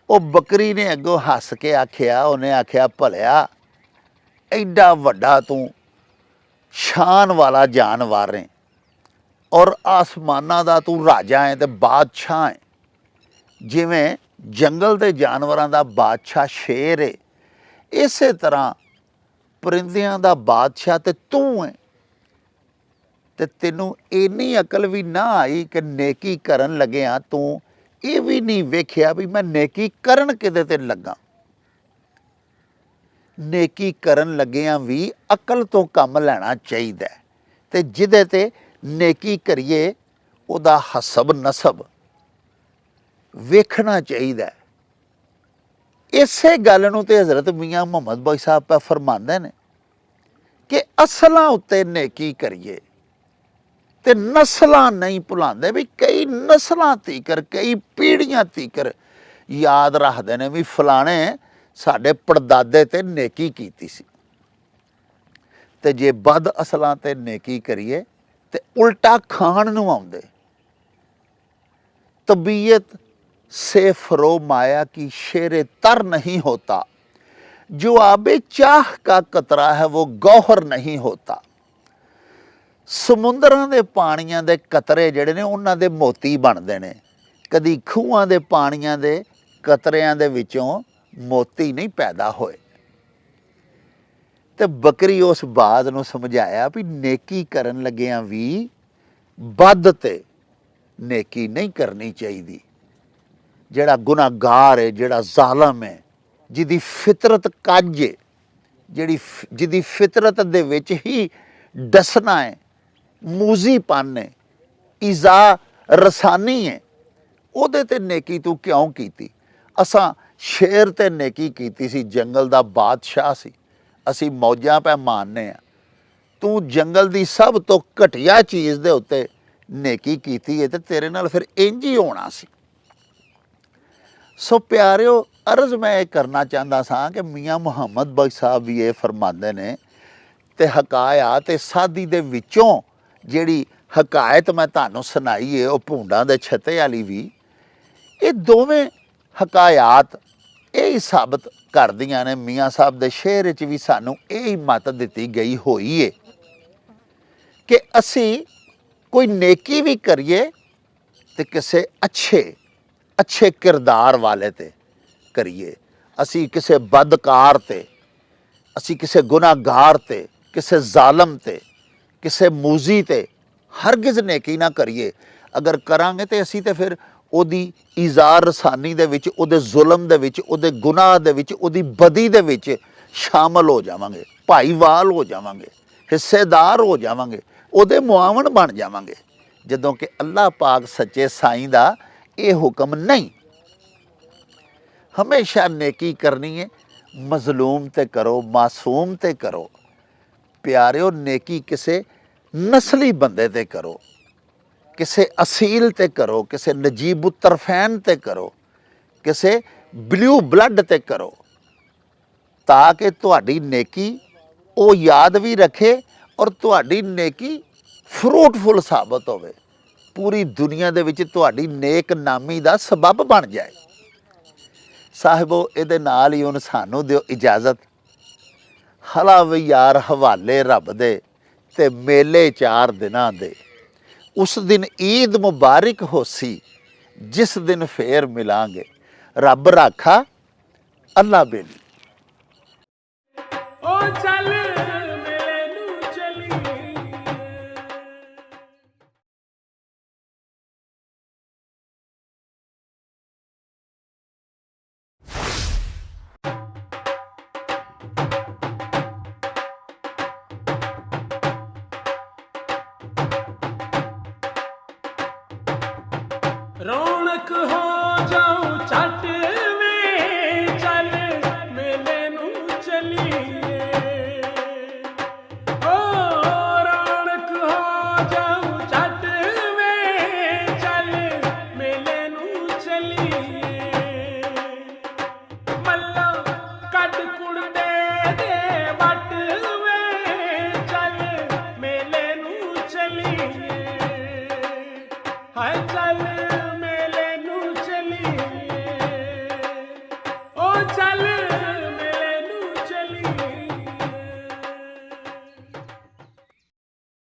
ਉਹ ਬੱਕਰੀ ਨੇ ਅੱਗੋਂ ਹੱਸ ਕੇ ਆਖਿਆ, ਉਹਨੇ ਆਖਿਆ ਭਲਿਆ ਐਡਾ ਵੱਡਾ ਤੂੰ ਸ਼ਾਨ ਵਾਲਾ ਜਾਨਵਰ ਹੈ ਔਰ ਆਸਮਾਨਾਂ ਦਾ ਤੂੰ ਰਾਜਾ ਹੈ ਤੇ ਬਾਦਸ਼ਾਹ ਹੈ। ਜਿਵੇਂ ਜੰਗਲ ਦੇ ਜਾਨਵਰਾਂ ਦਾ ਬਾਦਸ਼ਾਹ ਸ਼ੇਰ ਹੈ, ਇਸੇ ਤਰ੍ਹਾਂ ਪਰਿੰਦਿਆਂ ਦਾ ਬਾਦਸ਼ਾਹ ਤੇ ਤੂੰ ਹੈ। ਤੇ ਤੈਨੂੰ ਇੰਨੀ ਅਕਲ ਵੀ ਨਾ ਆਈ ਕਿ ਨੇਕੀ ਕਰਨ ਲੱਗਿਆ ਤੂੰ ਇਹ ਵੀ ਨਹੀਂ ਵੇਖਿਆ ਵੀ ਮੈਂ ਨੇਕੀ ਕਰਨ ਕਿਹਦੇ ਤੇ ਲੱਗਾ। ਨੇਕੀ ਕਰਨ ਲੱਗਿਆਂ ਵੀ ਅਕਲ ਤੋਂ ਕੰਮ ਲੈਣਾ ਚਾਹੀਦਾ ਹੈ ਤੇ ਜਿਹਦੇ ਤੇ ਨੇਕੀ ਕਰੀਏ ਉਹਦਾ ਹਸਬ ਨਸਬ ਵੇਖਣਾ ਚਾਹੀਦਾ ਹੈ। ਇਸੇ ਗੱਲ ਨੂੰ ਤੇ ਹਜ਼ਰਤ ਮੀਆਂ ਮੁਹੰਮਦ ਬਖਸ਼ ਸਾਹਿਬ ਪਾ ਫਰਮਾਉਂਦੇ ਨੇ ਕਿ ਅਸਲਾਂ ਉੱਤੇ ਨੇਕੀ ਕਰੀਏ ਤੇ ਨਸਲਾਂ ਨਹੀਂ ਭੁਲਾਉਂਦੇ। ਵੀ ਕਈ ਨਸਲਾਂ ਤੀਕਰ, ਕਈ ਪੀੜ੍ਹੀਆਂ ਤੀਕਰ ਯਾਦ ਰੱਖਦੇ ਨੇ ਵੀ ਫਲਾਣੇ ਸਾਡੇ ਪੜਦਾਦੇ ਤੇ ਨੇਕੀ ਕੀਤੀ ਸੀ। ਤੇ ਜੇ ਬਦ ਅਸਲਾਂ ਤੇ ਨੇਕੀ ਕਰੀਏ ਤੇ ਉਲਟਾ ਖਾਣ ਨੂੰ ਆਉਂਦੇ। तबीयत से फरो माया की शेरे तर नहीं होता, जो आबे चाह का कतरा है वो गौहर नहीं होता। ਸਮੁੰਦਰਾਂ ਦੇ ਪਾਣੀਆਂ ਦੇ ਕਤਰੇ ਜਿਹੜੇ ਨੇ ਉਹਨਾਂ ਦੇ ਮੋਤੀ ਬਣਦੇ ਨੇ। ਕਦੀ ਖੂਹਾਂ ਦੇ ਪਾਣੀਆਂ ਦੇ ਕਤਰਿਆਂ ਦੇ ਵਿੱਚੋਂ ਮੋਤੀ ਨਹੀਂ ਪੈਦਾ ਹੋਏ। ਤੇ ਬੱਕਰੀ ਉਸ ਬਾਤ ਨੂੰ ਸਮਝਾਇਆ ਵੀ ਨੇਕੀ ਕਰਨ ਲੱਗਿਆਂ ਵੀ ਬਦ ਤੇ ਨੇਕੀ ਨਹੀਂ ਕਰਨੀ ਚਾਹੀਦੀ। ਜਿਹੜਾ ਗੁਨਾਹਗਾਰ ਹੈ, ਜਿਹੜਾ ਜ਼ਾਲਮ ਹੈ, ਜਿਹਦੀ ਫਿਤਰਤ ਕੱਜ ਹੈ, ਜਿਹਦੀ ਫਿਤਰਤ ਦੇ ਵਿੱਚ ਹੀ ਡਸਣਾ ਹੈ, ਮੂਜ਼ੀਪਨ ਹੈ, ਇਜ਼ਾ ਰਸਾਨੀ ਹੈ, ਉਹਦੇ ਤੇ ਨੇਕੀ ਤੂੰ ਕਿਉਂ ਕੀਤੀ? ਅਸਾਂ ਸ਼ੇਰ ਤੇ ਨੇਕੀ ਕੀਤੀ ਸੀ, ਜੰਗਲ ਦਾ ਬਾਦਸ਼ਾਹ ਸੀ, ਅਸੀਂ ਮੌਜਾਂ ਪੈ ਮਾਰਨੇ ਆ। ਤੂੰ ਜੰਗਲ ਦੀ ਸਭ ਤੋਂ ਘਟੀਆ ਚੀਜ਼ ਦੇ ਉੱਤੇ ਨੇਕੀ ਕੀਤੀ ਹੈ ਤੇ ਤੇਰੇ ਨਾਲ ਫਿਰ ਇੰਝ ਹੀ ਹੋਣਾ ਸੀ। ਸੋ ਪਿਆਰਿਓ, ਅਰਜ਼ ਮੈਂ ਇਹ ਕਰਨਾ ਚਾਹੁੰਦਾ ਸਾਂ ਕਿ ਮੀਆਂ ਮੁਹੰਮਦ ਬਖਸ਼ ਸਾਹਿਬ ਵੀ ਇਹ ਫਰਮਾਉਂਦੇ ਨੇ ਤੇ ਹਕਾਇਆ ਤੇ ਸਾਦੀ ਦੇ ਵਿੱਚੋਂ ਜਿਹੜੀ ਹਕਾਇਤ ਮੈਂ ਤੁਹਾਨੂੰ ਸੁਣਾਈ ਹੈ ਉਹ ਭੂੰਡਾਂ ਦੇ ਛੱਤੇ ਵਾਲੀ ਵੀ, ਇਹ ਦੋਵੇਂ ਹਕਾਇਤ ਇਹ ਹੀ ਸਾਬਤ ਕਰਦੀਆਂ ਨੇ। ਮੀਆਂ ਸਾਹਿਬ ਦੇ ਸ਼ੇਰ ਵਿੱਚ ਵੀ ਸਾਨੂੰ ਇਹ ਹੀ ਮੱਤ ਦਿੱਤੀ ਗਈ ਹੋਈ ਹੈ ਕਿ ਅਸੀਂ ਕੋਈ ਨੇਕੀ ਵੀ ਕਰੀਏ ਤੇ ਕਿਸੇ ਅੱਛੇ ਕਿਰਦਾਰ ਵਾਲੇ ਤੇ ਕਰੀਏ। ਅਸੀਂ ਕਿਸੇ ਬਦਕਾਰ ਤੇ, ਅਸੀਂ ਕਿਸੇ ਗੁਨਾਹਗਾਰ ਤੇ, ਕਿਸੇ ਜ਼ਾਲਮ ਤੇ, ਕਿਸੇ ਮੂਜ਼ੀ ਤੇ ਹਰਗਿਜ਼ ਨੇਕੀ ਨਾ ਕਰੀਏ। ਅਗਰ ਕਰਾਂਗੇ ਤੇ ਅਸੀਂ ਤੇ ਫਿਰ ਉਹਦੀ ਇਜ਼ਾਰ ਰਸਾਨੀ ਦੇ ਵਿੱਚ, ਉਹਦੇ ਜ਼ੁਲਮ ਦੇ ਵਿੱਚ, ਉਹਦੇ ਗੁਨਾਹ ਦੇ ਵਿੱਚ, ਉਹਦੀ ਬਦੀ ਦੇ ਵਿੱਚ ਸ਼ਾਮਲ ਹੋ ਜਾਵਾਂਗੇ, ਭਾਈਵਾਲ ਹੋ ਜਾਵਾਂਗੇ, ਹਿੱਸੇਦਾਰ ਹੋ ਜਾਵਾਂਗੇ, ਉਹਦੇ ਮੁਆਵਨ ਬਣ ਜਾਵਾਂਗੇ। ਜਦੋਂ ਕਿ ਅੱਲਾਹ ਪਾਕ ਸੱਚੇ ਸਾਈਂ ਦਾ ਇਹ ਹੁਕਮ ਨਹੀਂ। ਹਮੇਸ਼ਾ ਨੇਕੀ ਕਰਨੀ ਹੈ, ਮਜ਼ਲੂਮ ਤੇ ਕਰੋ, ਮਾਸੂਮ ਤੇ ਕਰੋ। ਪਿਆਰਿਓ, ਨੇਕੀ ਕਿਸੇ ਨਸਲੀ ਬੰਦੇ ਤੇ ਕਰੋ, ਕਿਸੇ ਅਸੀਲ ਤੇ ਕਰੋ, ਕਿਸੇ ਨਜੀਬ ਤਰਫੈਨ ਤੇ ਕਰੋ, ਕਿਸੇ ਬਲੂ ਬਲੱਡ ਤੇ ਕਰੋ, ਤਾਂ ਕਿ ਤੁਹਾਡੀ ਨੇਕੀ ਉਹ ਯਾਦ ਵੀ ਰੱਖੇ ਔਰ ਤੁਹਾਡੀ ਨੇਕੀ ਫਰੂਟਫੁਲ ਸਾਬਤ ਹੋਵੇ, ਪੂਰੀ ਦੁਨੀਆ ਦੇ ਵਿੱਚ ਤੁਹਾਡੀ ਨੇਕ ਨਾਮੀ ਦਾ ਸਬਬ ਬਣ ਜਾਏ। ਸਾਹਿਬੋ, ਇਹਦੇ ਨਾਲ ਹੀ ਹੁਣ ਸਾਨੂੰ ਦਿਓ ਇਜਾਜ਼ਤ। ਹਲਾ ਵੀ ਯਾਰ ਹਵਾਲੇ ਰੱਬ ਦੇ ਤੇ ਮੇਲੇ 4 ਦਿਨਾਂ ਦੇ। ਉਸ ਦਿਨ ਈਦ ਮੁਬਾਰਕ ਹੋਸੀ, ਜਿਸ ਦਿਨ ਫੇਰ ਮਿਲਾਂਗੇ। ਰੱਬ ਰਾਖਾ, ਅੱਲਾ ਬੇਲੀ। ਓ ਚੱਲ ਮੇਲੇ ਨੂੰ ਚਲੀ, ਰੌਣਕ ਹੋ ਜਾਊ ਛੱਟ ਵੇ, ਚੱਲ ਮੇਲੇ ਨੂੰ ਚਲੀਏ। ਓ ਰੌਣਕ ਹੋ ਜਾਊ ਛੱਟ ਵੇ, ਚੱਲ ਮੇਲੇ ਨੂੰ ਚਲੀਏ। ਮੱਲਾ ਕੱਢ ਕੁੜਦੇ ਦੇ ਵੱਟ ਵੇ, ਚੱਲ ਮੇਲੇ ਨੂੰ ਚਲੀਏ। ਹਾਏ ਚੱਲ ਮੇਲੇ ਨੂੰ ਚਲੀਏ, ਓ ਚੱਲ